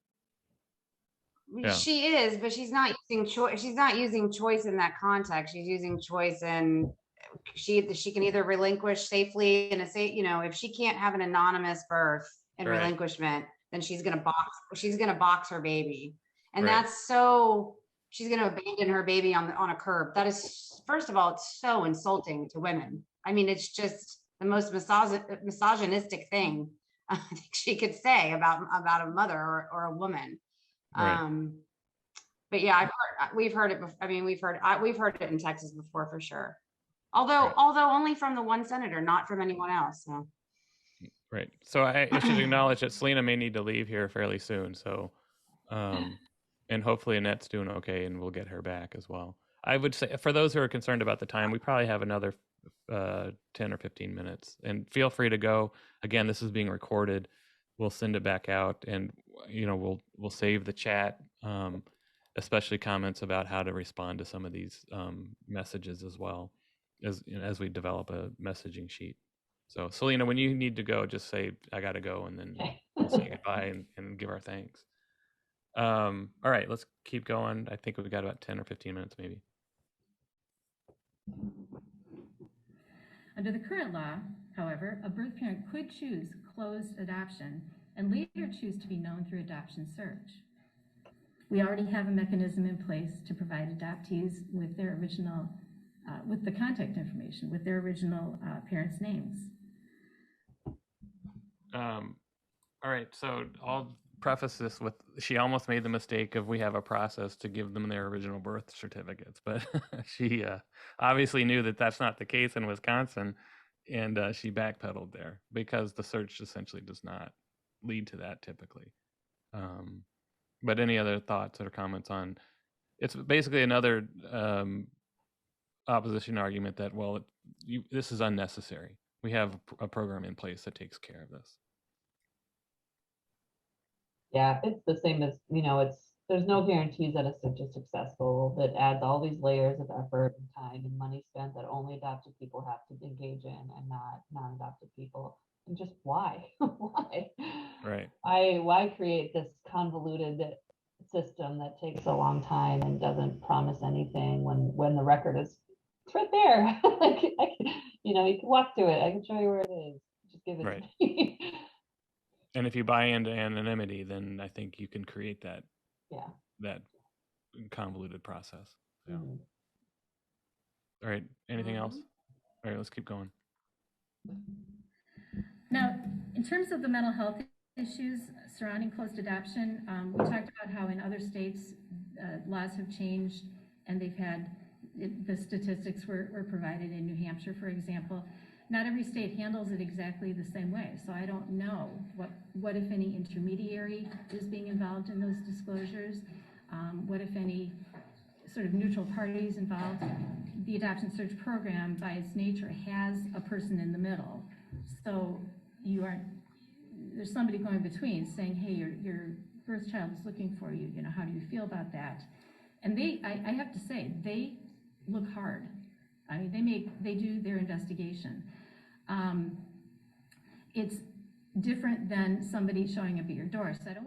Yeah. She is, but she's not using choice. She's not using choice in that context. She's using choice in she can either relinquish safely in a safe, if she can't have an anonymous birth and Right. relinquishment, then she's gonna box her baby. And Right. that's she's gonna abandon her baby on a curb. That is, first of all, it's so insulting to women. I mean, it's just the most misogynistic thing I think she could say about a mother or a woman. Right. But yeah, we've heard it. I mean, we've heard it in Texas before for sure. Although only from the one senator, not from anyone else. So. Right. So I should acknowledge that Selena may need to leave here fairly soon. So, and hopefully Annette's doing okay, and we'll get her back as well. I would say for those who are concerned about the time, we probably have another 10 or 15 minutes, and feel free to go. Again, this is being recorded. We'll send it back out, and we'll save the chat, especially comments about how to respond to some of these messages as well as we develop a messaging sheet. So Selena, when you need to go, just say, I got to go, and then we'll say goodbye and give our thanks. All right, let's keep going. I think we've got about 10 or 15 minutes maybe. Under the current law, however, a birth parent could choose closed adoption and later choose to be known through adoption search. We already have a mechanism in place to provide adoptees with their original, with the contact information, with their original parents' names. All right, so I'll preface this with, she almost made the mistake of we have a process to give them their original birth certificates, but she obviously knew that that's not the case in Wisconsin, and she backpedaled there because the search essentially does not lead to that typically. But any other thoughts or comments on, it's basically another opposition argument that, well, this is unnecessary. We have a program in place that takes care of this. Yeah, it's the same as, there's no guarantees that a search is successful. That adds all these layers of effort and time and money spent that only adopted people have to engage in and not non-adopted people. And just why? Why? Right. Why create this convoluted system that takes a long time and doesn't promise anything when the record is, it's right there. You can walk to it. I can show you where it is. Just give it Right. to me. And if you buy into anonymity, then I think you can create that convoluted process. Yeah. Mm-hmm. All right. Anything else? All right, let's keep going. Now, in terms of the mental health issues surrounding closed adoption, we talked about how in other states laws have changed, and they've had the statistics were provided in New Hampshire, for example. Not every state handles it exactly the same way, so I don't know what if any intermediary is being involved in those disclosures, what if any sort of neutral parties involved. The adoption search program, by its nature, has a person in the middle, so there's somebody going between saying, hey, your birth child is looking for you, how do you feel about that? And I have to say, they look hard. I mean, they do their investigation. It's different than somebody showing up at your door. So I don't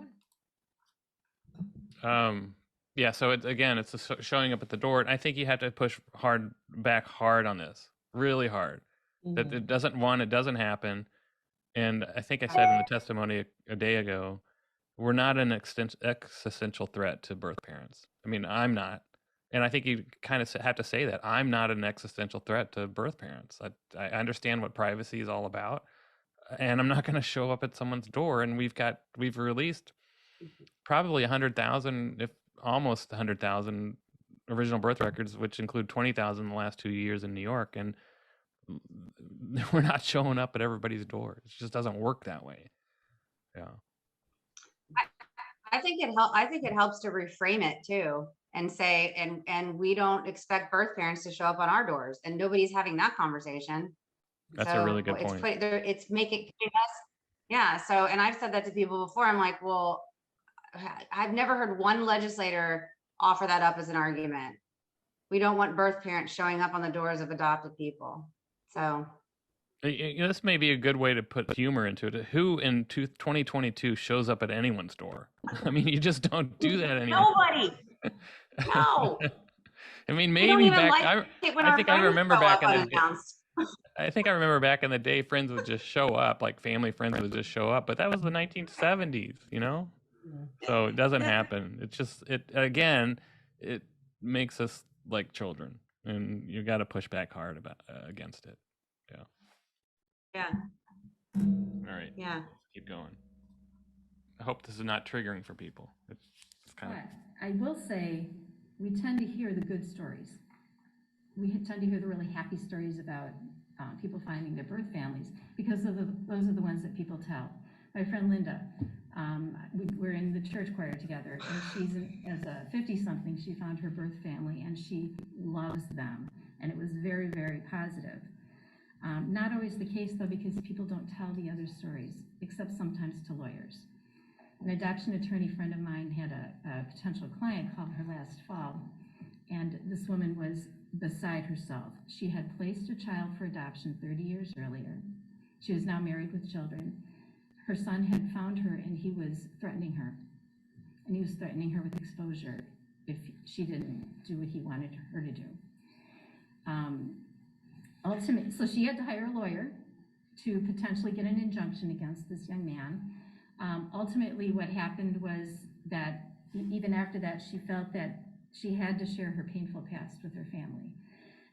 want. Yeah. So it's showing up at the door, and I think you have to push back hard on this, really hard. Mm-hmm. That it doesn't happen. And I think I said in the testimony a day ago, we're not an existential threat to birth parents. I mean, I'm not. And I think you kind of have to say that. I'm not an existential threat to birth parents. I understand what privacy is all about. And I'm not going to show up at someone's door. And we've released probably 100,000, if almost 100,000 original birth records, which include 20,000 in the last 2 years in New York. And we're not showing up at everybody's door. It just doesn't work that way. Yeah. I think it helps to reframe it too. and say, and we don't expect birth parents to show up on our doors, and nobody's having that conversation. That's a really good it's point. it's making us, yeah. So, and I've said that to people before. I'm like, well, I've never heard one legislator offer that up as an argument. We don't want birth parents showing up on the doors of adopted people. So This may be a good way to put humor into it. Who in 2022 shows up at anyone's door? I mean, you just don't do that anymore. nobody. No. I mean, We don't maybe even back. like it when I our think I friends remember show back up in the day. unannounced. I think I remember back in the day, friends would just show up, like family friends would just show up. But that was the 1970s, you know. So it doesn't happen. It's just it makes us like children, and you got to push back hard about against it. Yeah. Yeah. All right. Yeah. Let's keep going. I hope this is not triggering for people. It's kind of. But I will say, we tend to hear the good stories. We tend to hear the really happy stories about people finding their birth families, because those are the ones that people tell. My friend Linda, we're in the church choir together, and she's as a 50-something, she found her birth family, and she loves them, and it was very, very positive. Not always the case, though, because people don't tell the other stories, except sometimes to lawyers. An adoption attorney friend of mine had a potential client call her last fall, and this woman was beside herself. She had placed a child for adoption 30 years earlier. She was now married with children. Her son had found her, and he was threatening her. And he was threatening her with exposure if she didn't do what he wanted her to do. Ultimately, so she had to hire a lawyer to potentially get an injunction against this young man. Ultimately, what happened was that even after that, she felt that she had to share her painful past with her family.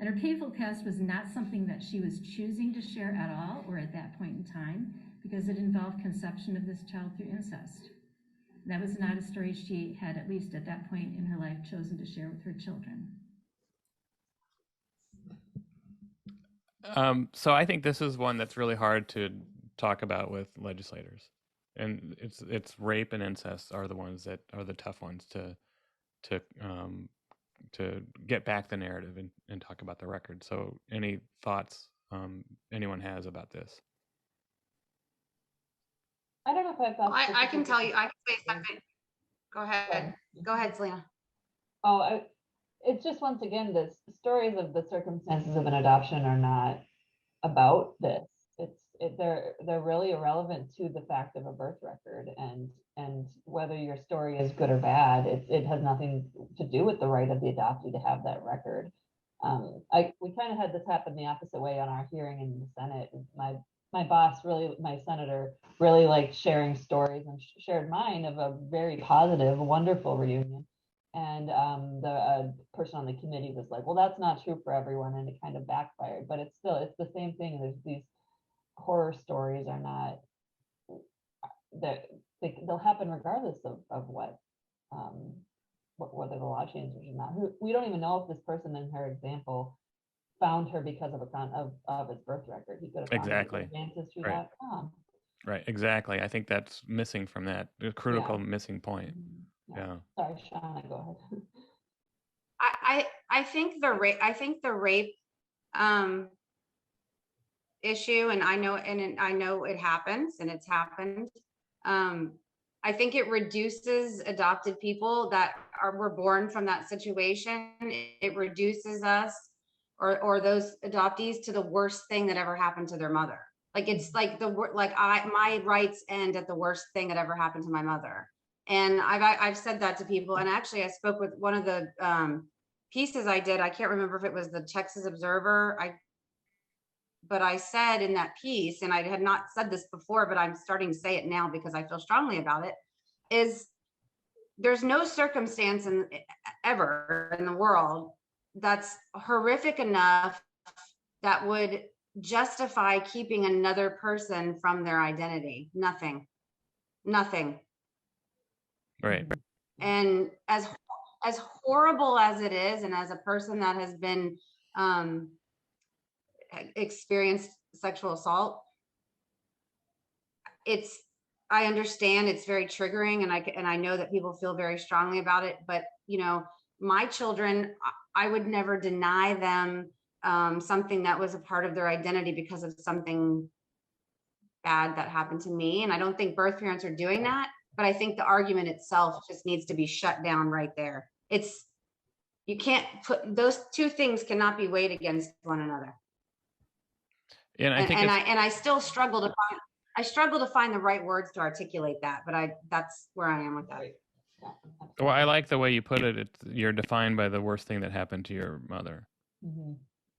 And her painful past was not something that she was choosing to share at all, or at that point in time, because it involved conception of this child through incest. That was not a story she had, at least at that point in her life, chosen to share with her children. So I think this is one that's really hard to talk about with legislators, and it's rape and incest are the ones that are the tough ones to get back the narrative and talk about the record. So any thoughts anyone has about this? I don't know if I've thought. I can tell you, I can say something. Go ahead. Go ahead, Selena. Oh, it's just, once again, the stories of the circumstances of an adoption are not about this. They're really irrelevant to the fact of a birth record, and whether your story is good or bad, it has nothing to do with the right of the adoptee to have that record. We kind of had this happen the opposite way on our hearing in the Senate. My boss, really, my senator, really liked sharing stories, and shared mine of a very positive, wonderful reunion. And the person on the committee was like, well, that's not true for everyone, and it kind of backfired. But it's the same thing. There's these horror stories are not, they'll happen regardless of what, whether the law changes or not. We don't even know if this person in her example found her because of his birth record. He could have found Exactly. ancestry.com. Right, exactly. I think that's missing from that, a critical missing point. Yeah. Sorry, Shauna, go ahead. I think the rape issue, and I know it happens, and it's happened. I think it reduces adopted people that were born from that situation. It reduces us or those adoptees to the worst thing that ever happened to their mother. Like, it's like my rights end at the worst thing that ever happened to my mother. And I've said that to people. And actually, I spoke with one of the pieces I did. I can't remember if it was the Texas Observer. But I said in that piece, and I had not said this before, but I'm starting to say it now because I feel strongly about it, is there's no circumstance ever in the world that's horrific enough that would justify keeping another person from their identity. Nothing. Right. And as horrible as it is, and as a person that has been experienced sexual assault, I understand it's very triggering, and I know that people feel very strongly about it, but my children, I would never deny them something that was a part of their identity because of something bad that happened to me. And I don't think birth parents are doing that, but I think the argument itself just needs to be shut down right there. You can't put, those two things cannot be weighed against one another. And I think I still struggle to find the right words to articulate that, but that's where I am with that. well, I like the way you put it. You're defined by the worst thing that happened to your mother. Mm-hmm.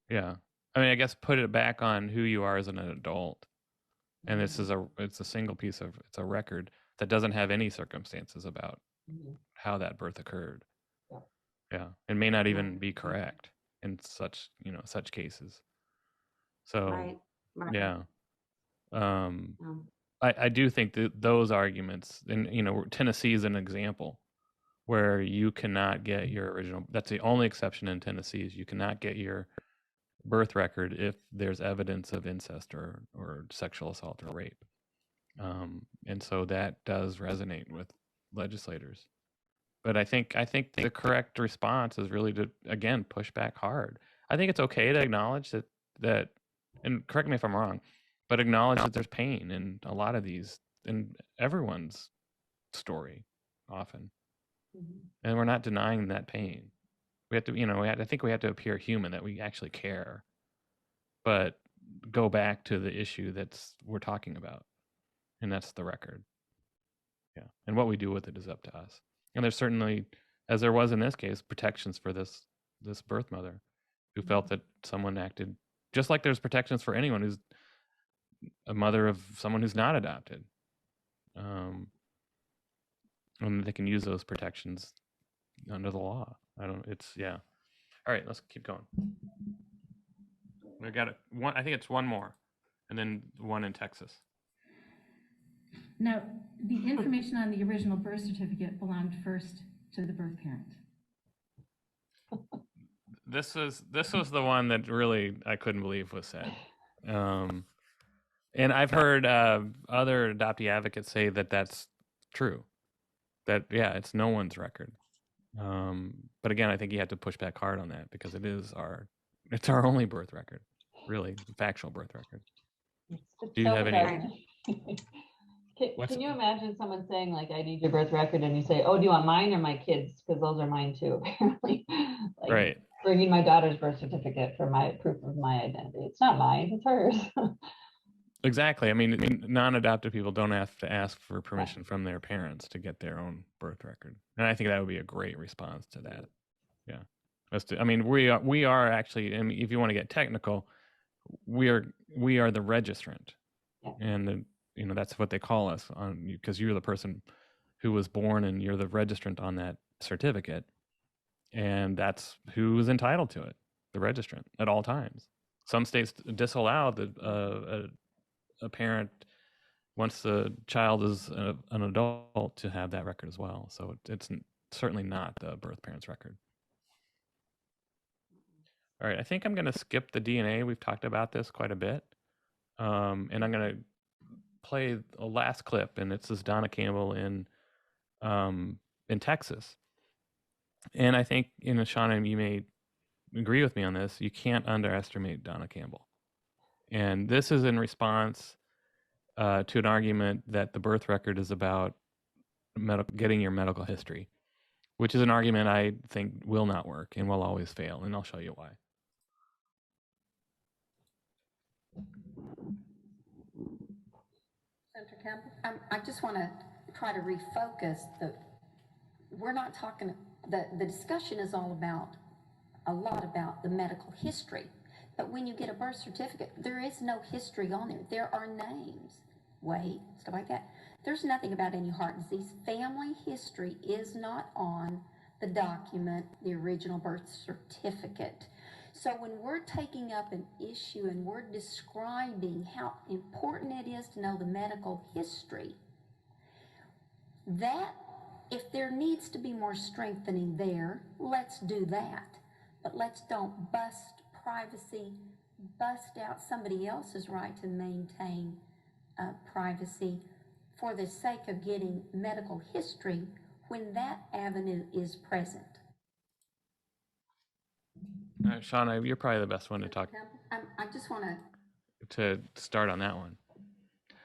Yeah. I mean, I guess put it back on who you are as an adult. And it's a single piece of, it's a record that doesn't have any circumstances about how that birth occurred. Yeah. It may not even be correct in such cases. So, Right. yeah. I do think that those arguments, and Tennessee is an example where you cannot get your original, that's the only exception in Tennessee, is you cannot get your birth record if there's evidence of incest or sexual assault or rape. And so that does resonate with legislators. But I think the correct response is really to, again, push back hard. I think it's okay to acknowledge that, and correct me if I'm wrong, but acknowledge that there's pain in a lot of these, in everyone's story often. And we're not denying that pain. We have to, I think we have to appear human, that we actually care, but go back to the issue we're talking about. And that's the record. Yeah. And what we do with it is up to us. And there's certainly, as there was in this case, protections for this birth mother who felt that someone acted just like there's protections for anyone who's a mother of someone who's not adopted. And they can use those protections under the law. Yeah. All right, let's keep going. We got one. I think it's one more, and then one in Texas. Now, the information on the original birth certificate belonged first to the birth parent. This was the one that really I couldn't believe was said. And I've heard other adoptee advocates say that that's true. That, yeah, it's no one's record. But again, I think you have to push back hard on that because it's our only birth record, really, factual birth record. Do you have any? Can you imagine someone saying, like, I need your birth record, and you say, oh, do you want mine or my kids? Because those are mine too, apparently. Like, right. Bringing my daughter's birth certificate for my proof of my identity. It's not mine, it's hers. Exactly. I mean, non-adopted people don't have to ask for permission from their parents to get their own birth record. And I think that would be a great response to that. Yeah. We are actually, I mean, if you want to get technical, we are the registrant. Yeah. And that's what they call us, because you're the person who was born and you're the registrant on that certificate. And that's who's entitled to it, the registrant, at all times. Some states disallow a parent, once the child is an adult, to have that record as well. So it's certainly not the birth parent's record. All right, I think I'm going to skip the DNA. We've talked about this quite a bit. And I'm going to play a last clip, and it's this Donna Campbell in Texas. And I think, Shauna, you may agree with me on this. You can't underestimate Donna Campbell. And this is in response to an argument that the birth record is about getting your medical history, which is an argument I think will not work and will always fail. And I'll show you why. Senator Campbell, I just want to try to refocus. We're not talking, the discussion is all about, a lot about the medical history. But when you get a birth certificate, there is no history on there. There are names, weight, stuff like that. There's nothing about any heart disease. Family history is not on the document, the original birth certificate. So when we're taking up an issue and we're describing how important it is to know the medical history, that if there needs to be more strengthening there, let's do that. But let's don't bust privacy, bust out somebody else's right to maintain privacy for the sake of getting medical history when that avenue is present. Shauna, you're probably the best one to talk I just want to start on that one.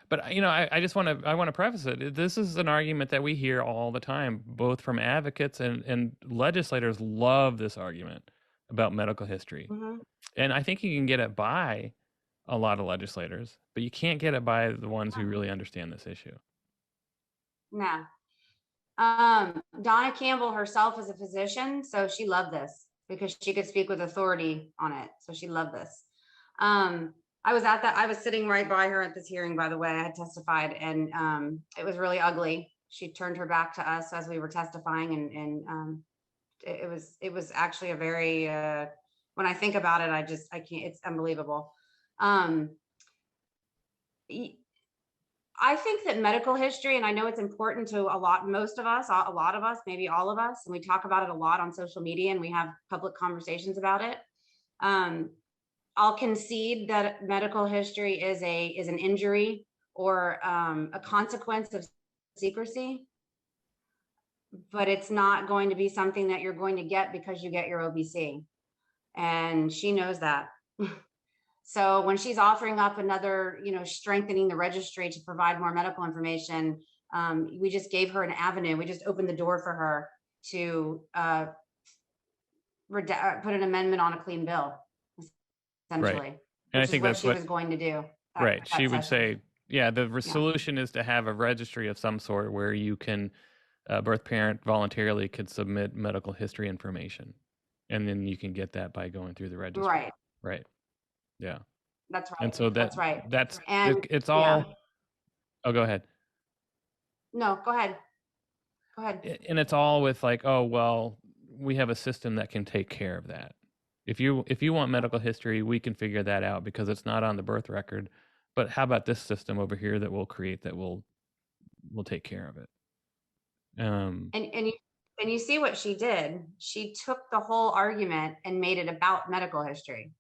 But I just want to preface it. This is an argument that we hear all the time, both from advocates and legislators love this argument about medical history. Mhm. And I think you can get it by a lot of legislators, but you can't get it by the ones who really understand this issue. No. Donna Campbell herself is a physician, so she loved this because she could speak with authority on it. So she loved this. I was sitting right by her at this hearing, by the way. I had testified, and it was really ugly. She turned her back to us as we were testifying, and it was actually a very when I think about it, I can't, it's unbelievable. I think that medical history, and I know it's important to a lot of us, maybe all of us, and we talk about it a lot on social media and we have public conversations about it. I'll concede that medical history is an injury or a consequence of secrecy, but it's not going to be something that you're going to get because you get your OBC. And she knows that. So when she's offering up another, strengthening the registry to provide more medical information, we just gave her an avenue. We just opened the door for her to put an amendment on a clean bill, essentially. Right. And I think that's what she was going to do. Right. She would say, the Yeah. solution is to have a registry of some sort where you can, birth parent voluntarily could submit medical history information. And then you can get that by going through the registry. Right. Right. Yeah. That's right. And so that's right. And it's all, oh, go ahead. No, go ahead. Go ahead. And it's all with like, oh, well, we have a system that can take care of that. If you want medical history, we can figure that out because it's not on the birth record. But how about this system over here that we'll create that will take care of it? And you see what she did. She took the whole argument and made it about medical history.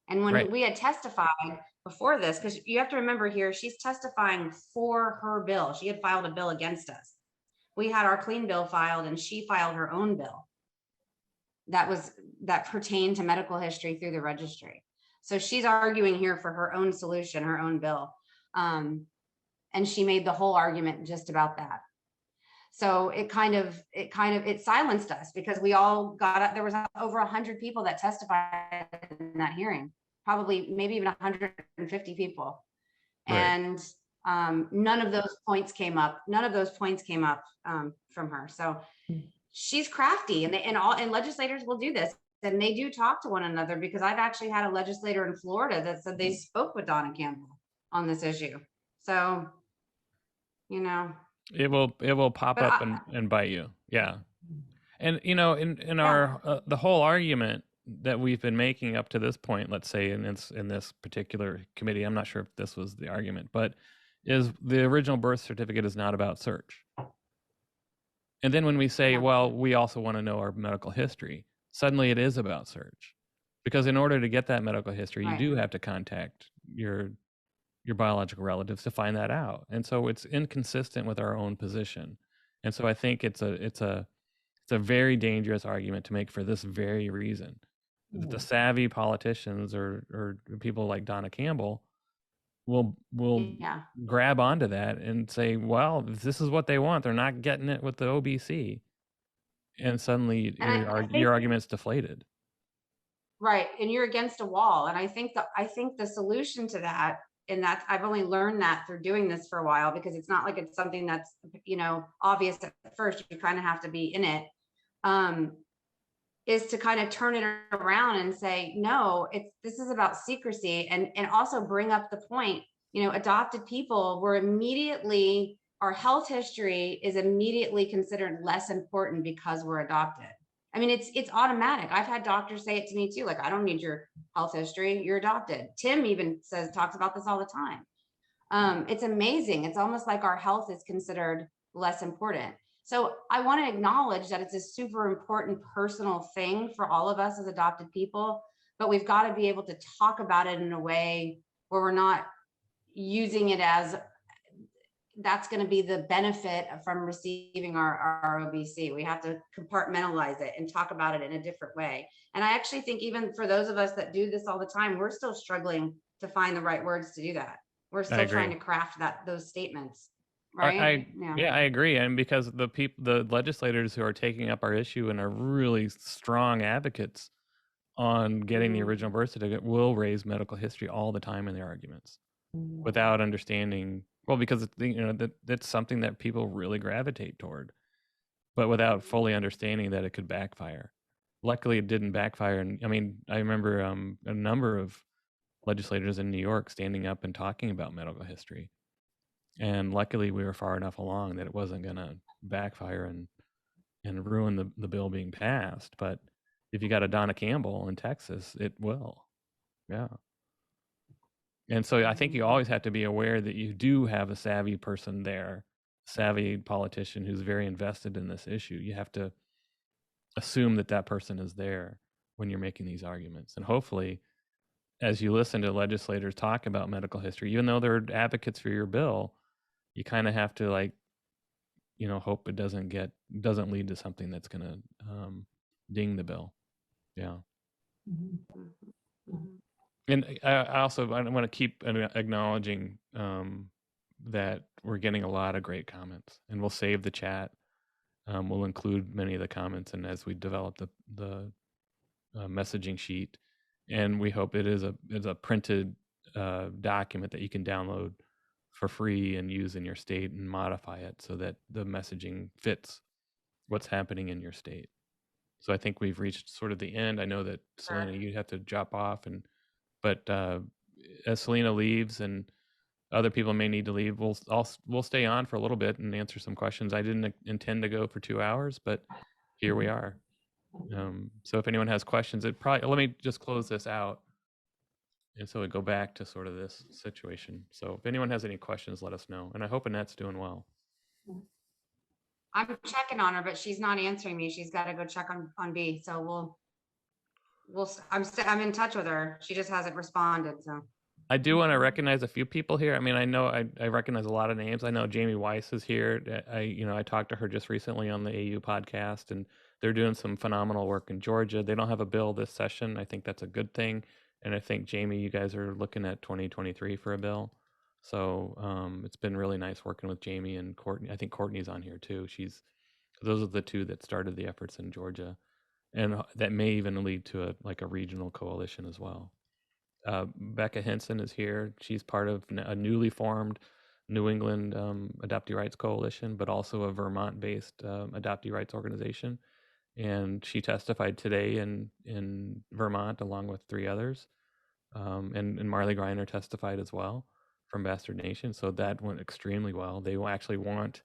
And when we had testified before this, because you have to remember here, she's testifying for her bill. She had filed a bill against us. We had our clean bill filed and she filed her own bill that pertained to medical history through the registry. So she's arguing here for her own solution, her own bill. And she made the whole argument just about that. So it silenced us because we all got up. There was over 100 people that testified in that hearing, probably maybe even 150 people. Right. And none of those points came up. None of those points came up from her. So she's crafty, and legislators will do this. And they do talk to one another because I've actually had a legislator in Florida that said they spoke with Donna Campbell on this issue. So, it will pop up and bite you. Yeah. And, in our, the whole argument that we've been making up to this point, let's say in this particular committee, I'm not sure if this was the argument, but is the original birth certificate is not about search. And then when we say, well, we also want to know our medical history, suddenly it is about search. Because in order to get that medical history, you do have to contact your biological relatives to find that out. And so it's inconsistent with our own position. And so I think it's a very dangerous argument to make for this very reason. That the savvy politicians or people like Donna Campbell will grab onto that and say, well, this is what they want. They're not getting it with the OBC. And suddenly your argument's deflated. Right. And you're against a wall. And I think the solution to that, and that's, I've only learned that through doing this for a while, because it's not like it's something that's, obvious at first. You kind of have to be in it, is to kind of turn it around and say, no, this is about secrecy, and also bring up the point, adopted people were immediately, our health history is immediately considered less important because we're adopted. I mean, it's automatic. I've had doctors say it to me too. Like, I don't need your health history. You're adopted. Tim even talks about this all the time. It's amazing. It's almost like our health is considered less important. So I want to acknowledge that it's a super important personal thing for all of us as adopted people, but we've got to be able to talk about it in a way where we're not using it as that's going to be the benefit from receiving our OBC. We have to compartmentalize it and talk about it in a different way. And I actually think even for those of us that do this all the time, we're still struggling to find the right words to do that. We're still trying to craft those statements, right? Yeah, I agree. And because the legislators who are taking up our issue and are really strong advocates on getting the original birth certificate will raise medical history all the time in their arguments without understanding, well, because that's something that people really gravitate toward, but without fully understanding that it could backfire. Luckily, it didn't backfire. And I mean, I remember a number of legislators in New York standing up and talking about medical history. And luckily, we were far enough along that it wasn't going to backfire and ruin the bill being passed. But if you got a Donna Campbell in Texas, it will. Yeah. And so I think you always have to be aware that you do have a savvy person there, savvy politician who's very invested in this issue. You have to assume that that person is there when you're making these arguments. And hopefully, as you listen to legislators talk about medical history, even though they're advocates for your bill, you kind of have to hope it doesn't lead to something that's going to ding the bill. Yeah. And I also want to keep acknowledging that we're getting a lot of great comments, and we'll save the chat. We'll include many of the comments, and as we develop the messaging sheet, and we hope it is a printed document that you can download for free and use in your state and modify it so that the messaging fits what's happening in your state. So I think we've reached sort of the end. I know that Selena, you have to drop off, but as Selena leaves and other people may need to leave, we'll stay on for a little bit and answer some questions. I didn't intend to go for 2 hours, but here we are. So if anyone has questions, let me just close this out. And so we go back to sort of this situation. So if anyone has any questions, let us know. And I hope Annette's doing well. I'm checking on her, but she's not answering me. She's got to go check on B. So I'm in touch with her. She just hasn't responded. So I do want to recognize a few people here. I mean, I know I recognize a lot of names. I know Jamie Weiss is here. I talked to her just recently on the AU podcast, and they're doing some phenomenal work in Georgia. They don't have a bill this session. I think that's a good thing. And I think, Jamie, you guys are looking at 2023 for a bill. So it's been really nice working with Jamie and Courtney. I think Courtney's on here too. Those are the two that started the efforts in Georgia. And that may even lead to a regional coalition as well. Becca Henson is here. She's part of a newly formed New England Adoptee Rights Coalition, but also a Vermont-based adoptee rights organization. And she testified today in Vermont along with 3 others. And Marley Griner testified as well from Bastard Nation. So that went extremely well. They actually want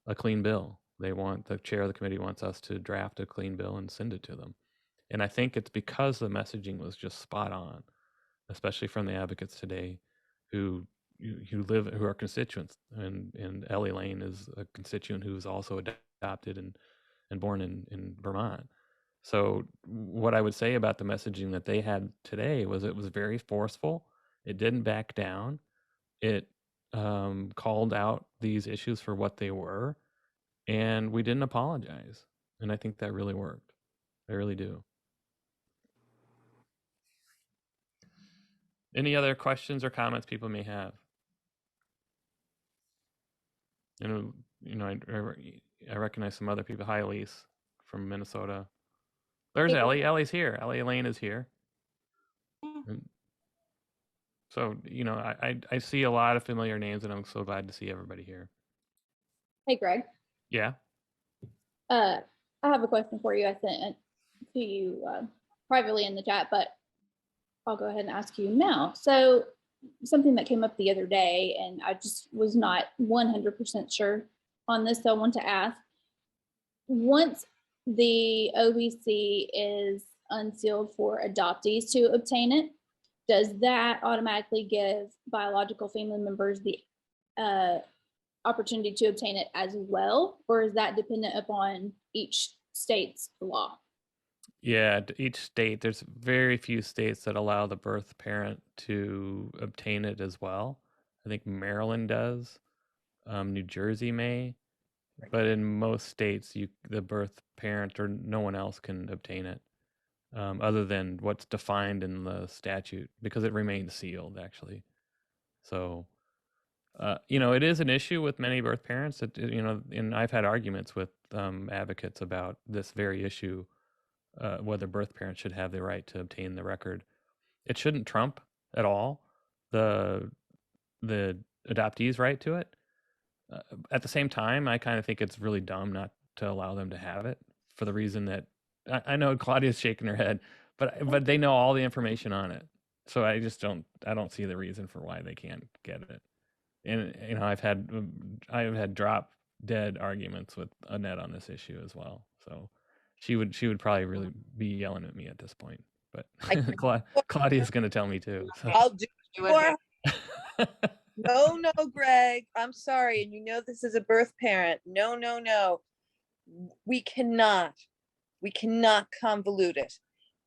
a clean bill. The chair of the committee wants us to draft a clean bill and send it to them. And I think it's because the messaging was just spot on, especially from the advocates today who are constituents. And Ellie Lane is a constituent who's also adopted and born in Vermont. So what I would say about the messaging that they had today was it was very forceful. It didn't back down. It called out these issues for what they were, and we didn't apologize. And I think that really worked. I really do. Any other questions or comments people may have? And I recognize some other people. Hi, Elise from Minnesota. There's Ellie. Ellie's here. Ellie Lane is here. And so, I see a lot of familiar names, and I'm so glad to see everybody here. Hey, Greg. Yeah. I have a question for you. I sent it to you privately in the chat, but I'll go ahead and ask you now. So something that came up the other day, and I just was not 100% sure on this, so I want to ask. Once the OBC is unsealed for adoptees to obtain it, does that automatically give biological family members the opportunity to obtain it as well, or is that dependent upon each state's law? Yeah, each state, there's very few states that allow the birth parent to obtain it as well. I think Maryland does. New Jersey may, but in most states, the birth parent or no one else can obtain it, other than what's defined in the statute, because it remains sealed, actually. So, it is an issue with many birth parents. And I've had arguments with advocates about this very issue, whether birth parents should have the right to obtain the record. It shouldn't trump at all the adoptee's right to it. At the same time, I kind of think it's really dumb not to allow them to have it, for the reason that I know Claudia's shaking her head, but they know all the information on it. So I don't see the reason for why they can't get it. And I've had drop dead arguments with Annette on this issue as well. So she would probably really be yelling at me at this point. But Claudia's going to tell me too. So. I'll do more. No, Greg, I'm sorry. And this is a birth parent. No. We cannot convolute it.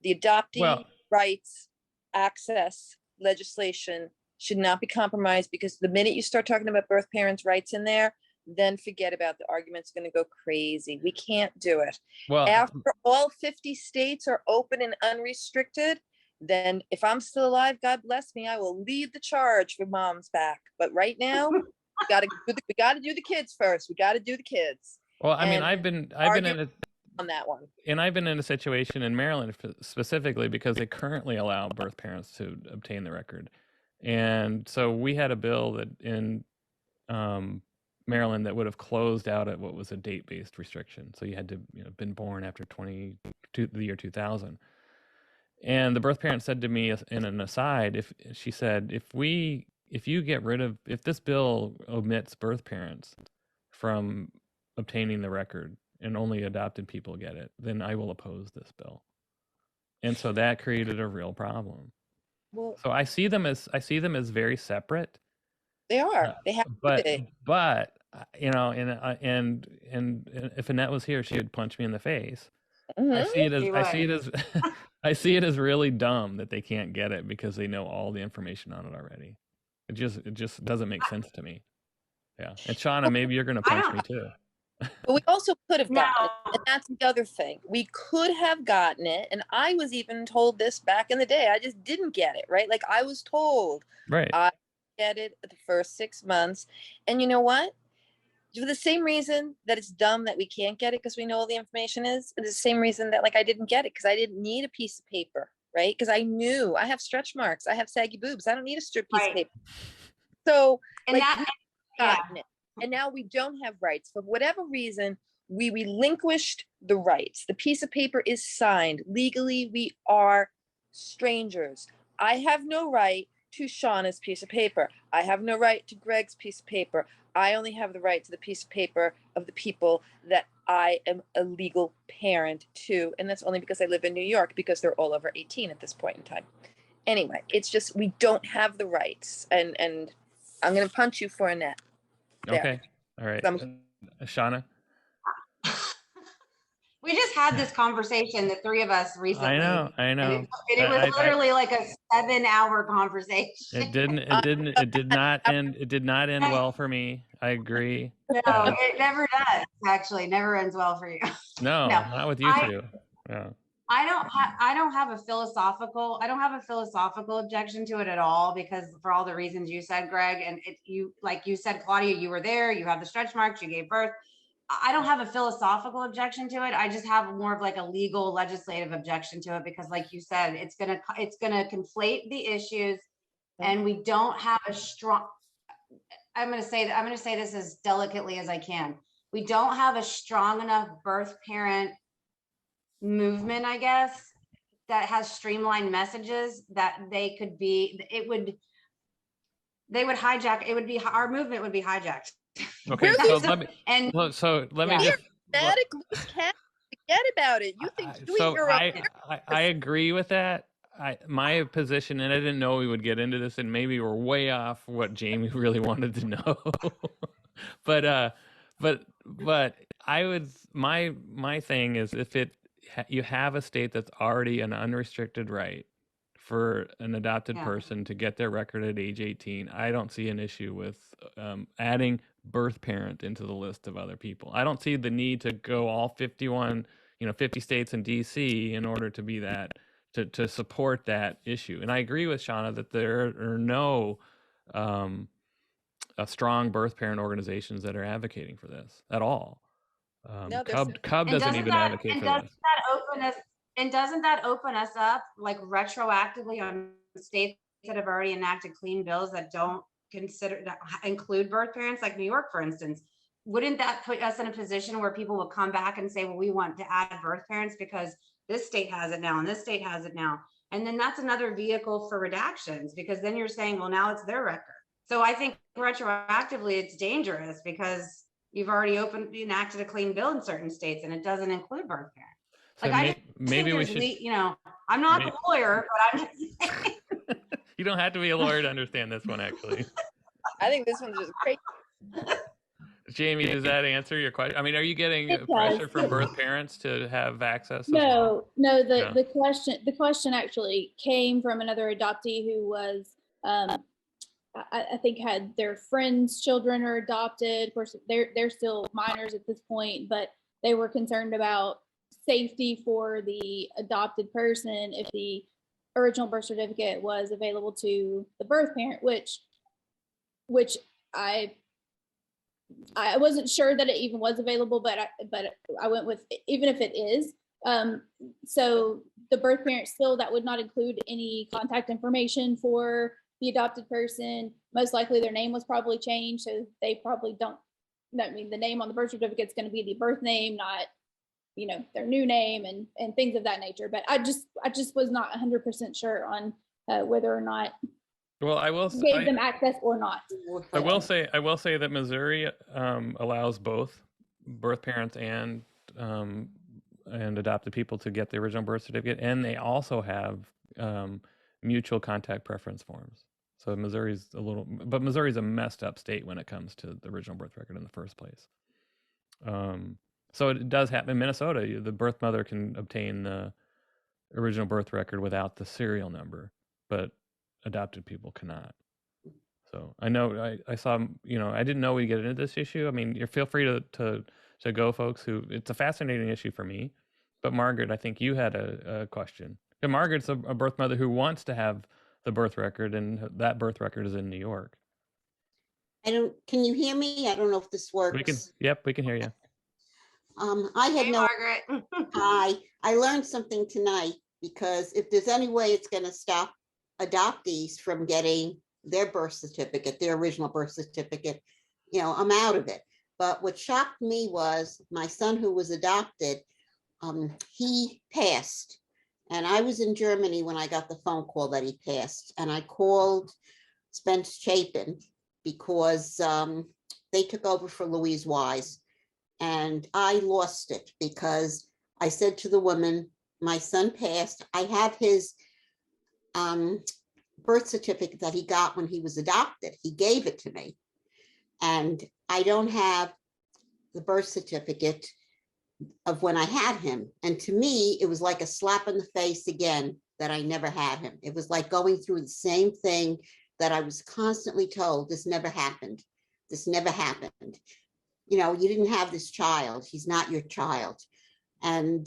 The adoptee rights access legislation should not be compromised, because the minute you start talking about birth parents' rights in there, then forget about the argument's going to go crazy. We can't do it. Well, after all 50 states are open and unrestricted, then if I'm still alive, God bless me, I will lead the charge for mom's back. But right now, we got to do the kids first. We got to do the kids. Well, I mean, I've been in on that one. And I've been in a situation in Maryland specifically because they currently allow birth parents to obtain the record. And so we had a bill that in Maryland that would have closed out at what was a date-based restriction. So you had to been born after the year 2000. And the birth parent said to me in an aside, if this bill omits birth parents from obtaining the record and only adopted people get it, then I will oppose this bill. And so that created a real problem. Well, so I see them as very separate. They are. They have to be. But and if Annette was here, she would punch me in the face. Mm-hmm. I see it as really dumb that they can't get it because they know all the information on it already. It just doesn't make sense to me. Yeah. And Shauna, maybe you're going to punch me too. But we also could have gotten it, and that's the other thing. We could have gotten it, and I was even told this back in the day. I just didn't get it, right? Like I was told, right? I get it the first 6 months, and you know what? For the same reason that it's dumb that we can't get it because we know all the information is, it's the same reason that I didn't get it because I didn't need a piece of paper, right? Because I knew I have stretch marks, I have saggy boobs, I don't need a strip piece of paper. So and now we don't have rights. For whatever reason, we relinquished the rights. The piece of paper is signed. Legally, we are strangers. I have no right to Shauna's piece of paper. I have no right to Greg's piece of paper. I only have the right to the piece of paper of the people that I am a legal parent to. And that's only because I live in New York, because they're all over 18 at this point in time. Anyway, it's just we don't have the rights. And I'm going to punch you for Annette. There. Okay. All right. Shauna? We just had this conversation, the three of us recently. I know. And it was literally like a 7-hour conversation. It did not end well for me. I agree. No, it never does. Actually, never ends well for you. No, not with you two. Yeah. I don't have a philosophical objection to it at all, because for all the reasons you said, Greg, and like you said, Claudia, you were there, you have the stretch marks, you gave birth. I don't have a philosophical objection to it. I just have more of like a legal legislative objection to it, because like you said, it's gonna conflate the issues, and we don't have a strong, I'm gonna say this as delicately as I can. We don't have a strong enough birth parent movement, I guess, that has streamlined messages that they would hijack. Our movement would be hijacked. Okay, so let me forget about it. You think I agree with that. My position, and I didn't know we would get into this, and maybe we're way off what Jamie really wanted to know. but I would, my thing is, if you have a state that's already an unrestricted right for an adopted Yeah. person to get their record at age 18. I don't see an issue with adding birth parent into the list of other people. I don't see the need to go all 51, 50 states and DC in order to be that, to support that issue. And I agree with Shauna that there are no strong birth parent organizations that are advocating for this at all. No, there's Cub And doesn't even advocate for this. Doesn't that open us up like retroactively on states that have already enacted clean bills that don't include birth parents, like New York, for instance? Wouldn't that put us in a position where people will come back and say, well, we want to add birth parents because this state has it now and this state has it now? And then that's another vehicle for redactions, because then you're saying, well, now it's their record. So I think retroactively it's dangerous because you've already enacted a clean bill in certain states and it doesn't include birth parents. So Like maybe we should. I'm not the lawyer, but I'm just saying. You don't have to be a lawyer to understand this one, actually. I think this one's just crazy. Jamie, does that answer your question? I mean, are you getting It pressure does. from birth parents to have access? As No, well? no. Yeah. The question actually came from another adoptee who was, I think, had their friends' children are adopted. Of course, they're still minors at this point, but they were concerned about safety for the adopted person if the original birth certificate was available to the birth parent, which I wasn't sure that it even was available, but I went with, even if it is. So the birth parent still, that would not include any contact information for the adopted person. Most likely their name was probably changed, so they probably don't. I mean, the name on the birth certificate is going to be the birth name, not their new name and things of that nature. But I just was not 100% sure on whether or not Well, I will gave them access or not. I will say that Missouri allows both birth parents and adopted people to get the original birth certificate, and they also have mutual contact preference forms. So Missouri's a messed up state when it comes to the original birth record in the first place. So it does happen in Minnesota. The birth mother can obtain the original birth record without the serial number, but adopted people cannot. So I know I saw, I didn't know we'd get into this issue. I mean, feel free to go, folks. It's a fascinating issue for me. But Margaret, I think you had a question. And Margaret's a birth mother who wants to have the birth record, and that birth record is in New York. Can you hear me? I don't know if this works. Yep, we can hear you. I had Hey, Margaret. Hi, I learned something tonight, because if there's any way it's going to stop adoptees from getting their birth certificate, their original birth certificate, I'm out of it. But what shocked me was my son, who was adopted, he passed. And I was in Germany when I got the phone call that he passed. And I called Spence Chapin because they took over for Louise Wise. And I lost it because I said to the woman, my son passed. I have his birth certificate that he got when he was adopted. He gave it to me. And I don't have the birth certificate of when I had him. And to me, it was like a slap in the face again that I never had him. It was like going through the same thing that I was constantly told, this never happened. This never happened. You didn't have this child. He's not your child. And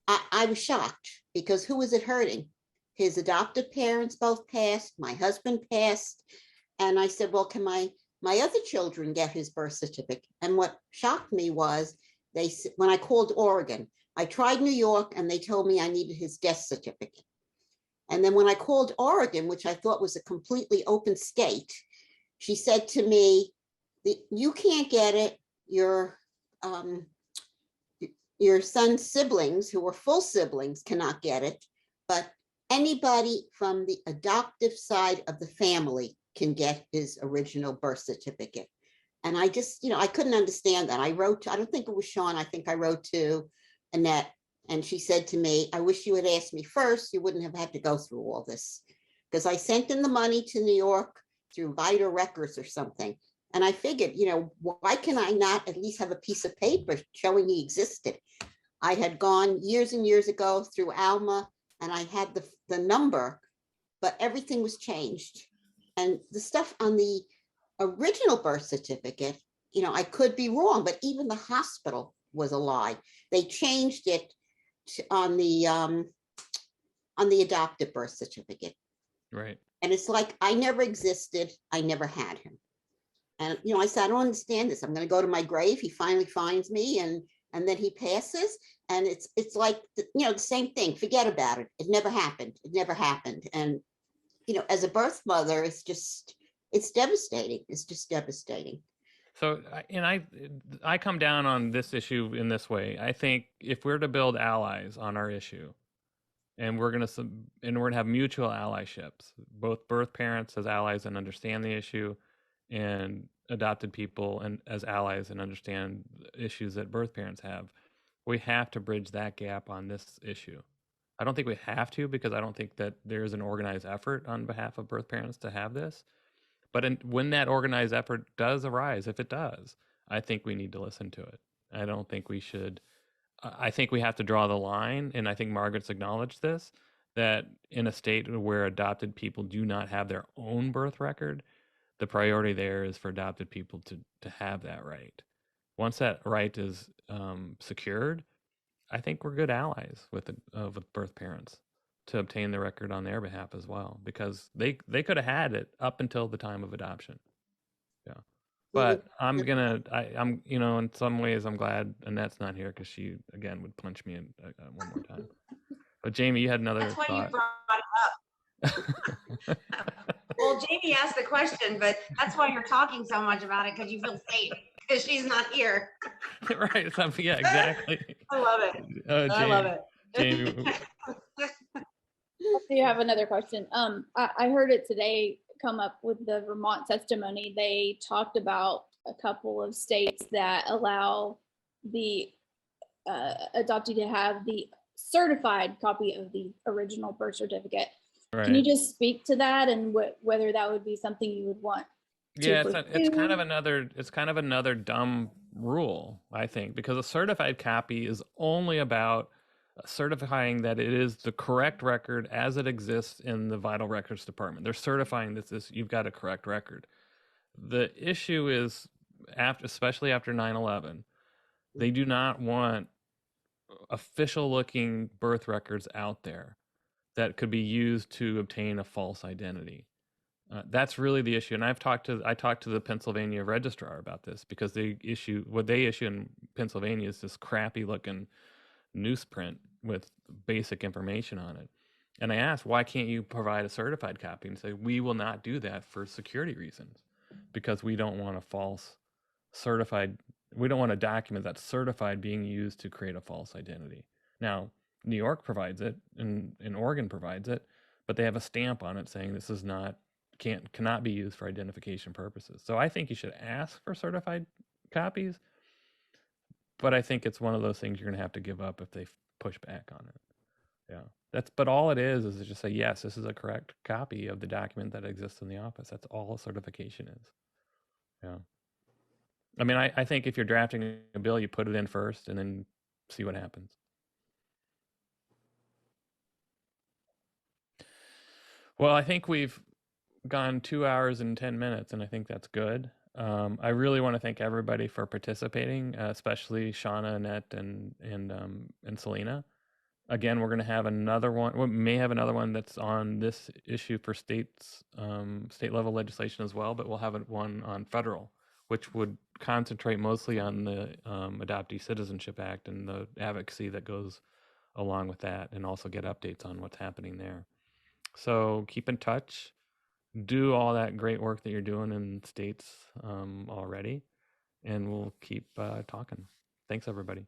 I was shocked, because who was it hurting? His adoptive parents both passed. My husband passed. And I said, well, can my other children get his birth certificate? And what shocked me was when I called Oregon, I tried New York and they told me I needed his death certificate. And then when I called Oregon, which I thought was a completely open state, she said to me, you can't get it. Your son's siblings, who are full siblings, cannot get it, but anybody from the adoptive side of the family can get his original birth certificate. And I just, I couldn't understand that. I don't think it was Sean, I think I wrote to Annette, and she said to me, I wish you had asked me first, you wouldn't have had to go through all this. Because I sent in the money to New York through Vital Records or something. And I figured, why can I not at least have a piece of paper showing he existed? I had gone years and years ago through Alma, and I had the number but everything was changed. And the stuff on the original birth certificate, you know, I could be wrong, but even the hospital was a lie. They changed it on the adopted birth certificate. Right. And it's like, I never existed. I never had him. And, you know, I said, I don't understand this. I'm going to go to my grave. He finally finds me and then he passes. And it's like, you know, the same thing. Forget about it. It never happened. It never happened. And, you know, as a birth mother, it's devastating. It's just devastating. So, and I come down on this issue in this way. I think if we're to build allies on our issue, and we're gonna have mutual allyships, both birth parents as allies and understand the issue, and adopted people and as allies and understand issues that birth parents have. We have to bridge that gap on this issue. I don't think we have to, because I don't think that there's an organized effort on behalf of birth parents to have this. But when that organized effort does arise, if it does, I think we need to listen to it. I don't think we should. I think we have to draw the line, and I think Margaret's acknowledged this, that in a state where adopted people do not have their own birth record, the priority there is for adopted people to have that right. Once that right is secured, I think we're good allies with birth parents to obtain the record on their behalf as well, because they could have had it up until the time of adoption. Yeah. But I'm you know, in some ways I'm glad Annette's not here, because she again would punch me in, one more time. But Jamie, you had another That's why you thought. brought it up. Well, Jamie asked the question, but that's why you're talking so much about it, because you feel safe, because she's not here. Right. Yeah, exactly. I love it. I love it. Jamie. Do you have another question? I heard it today come up with the Vermont testimony. They talked about a couple of states that allow the adoptee to have the certified copy of the original birth certificate. Right. Can you just speak to that and whether that would be something you would want? Yeah, it's kind of another dumb rule, I think, because a certified copy is only about certifying that it is the correct record as it exists in the Vital Records Department. They're certifying that you've got a correct record. The issue is, especially after 9/11, they do not want official-looking birth records out there that could be used to obtain a false identity. That's really the issue. And I talked to the Pennsylvania registrar about this, because what they issue in Pennsylvania is this crappy looking newsprint with basic information on it. And I asked, why can't you provide a certified copy? And say, we will not do that for security reasons, because we don't want we don't want a document that's certified being used to create a false identity. Now, New York provides it, and Oregon provides it, but they have a stamp on it saying this is cannot be used for identification purposes. So I think you should ask for certified copies, but I think it's one of those things you're going to have to give up if they push back on it. Yeah, but all it is just say, yes, this is a correct copy of the document that exists in the office. That's all a certification is. Yeah. I mean, I think if you're drafting a bill, you put it in first and then see what happens. Well, I think we've gone 2 hours and 10 minutes, and I think that's good. I really want to thank everybody for participating, especially Shauna, Annette, and Selena. Again, we're going to have another one. We may have another one that's on this issue for state level legislation as well, but we'll have one on federal, which would concentrate mostly on the Adoptee Citizenship Act and the advocacy that goes along with that, and also get updates on what's happening there. So keep in touch. Do all that great work that you're doing in states already, and we'll keep talking. Thanks, everybody.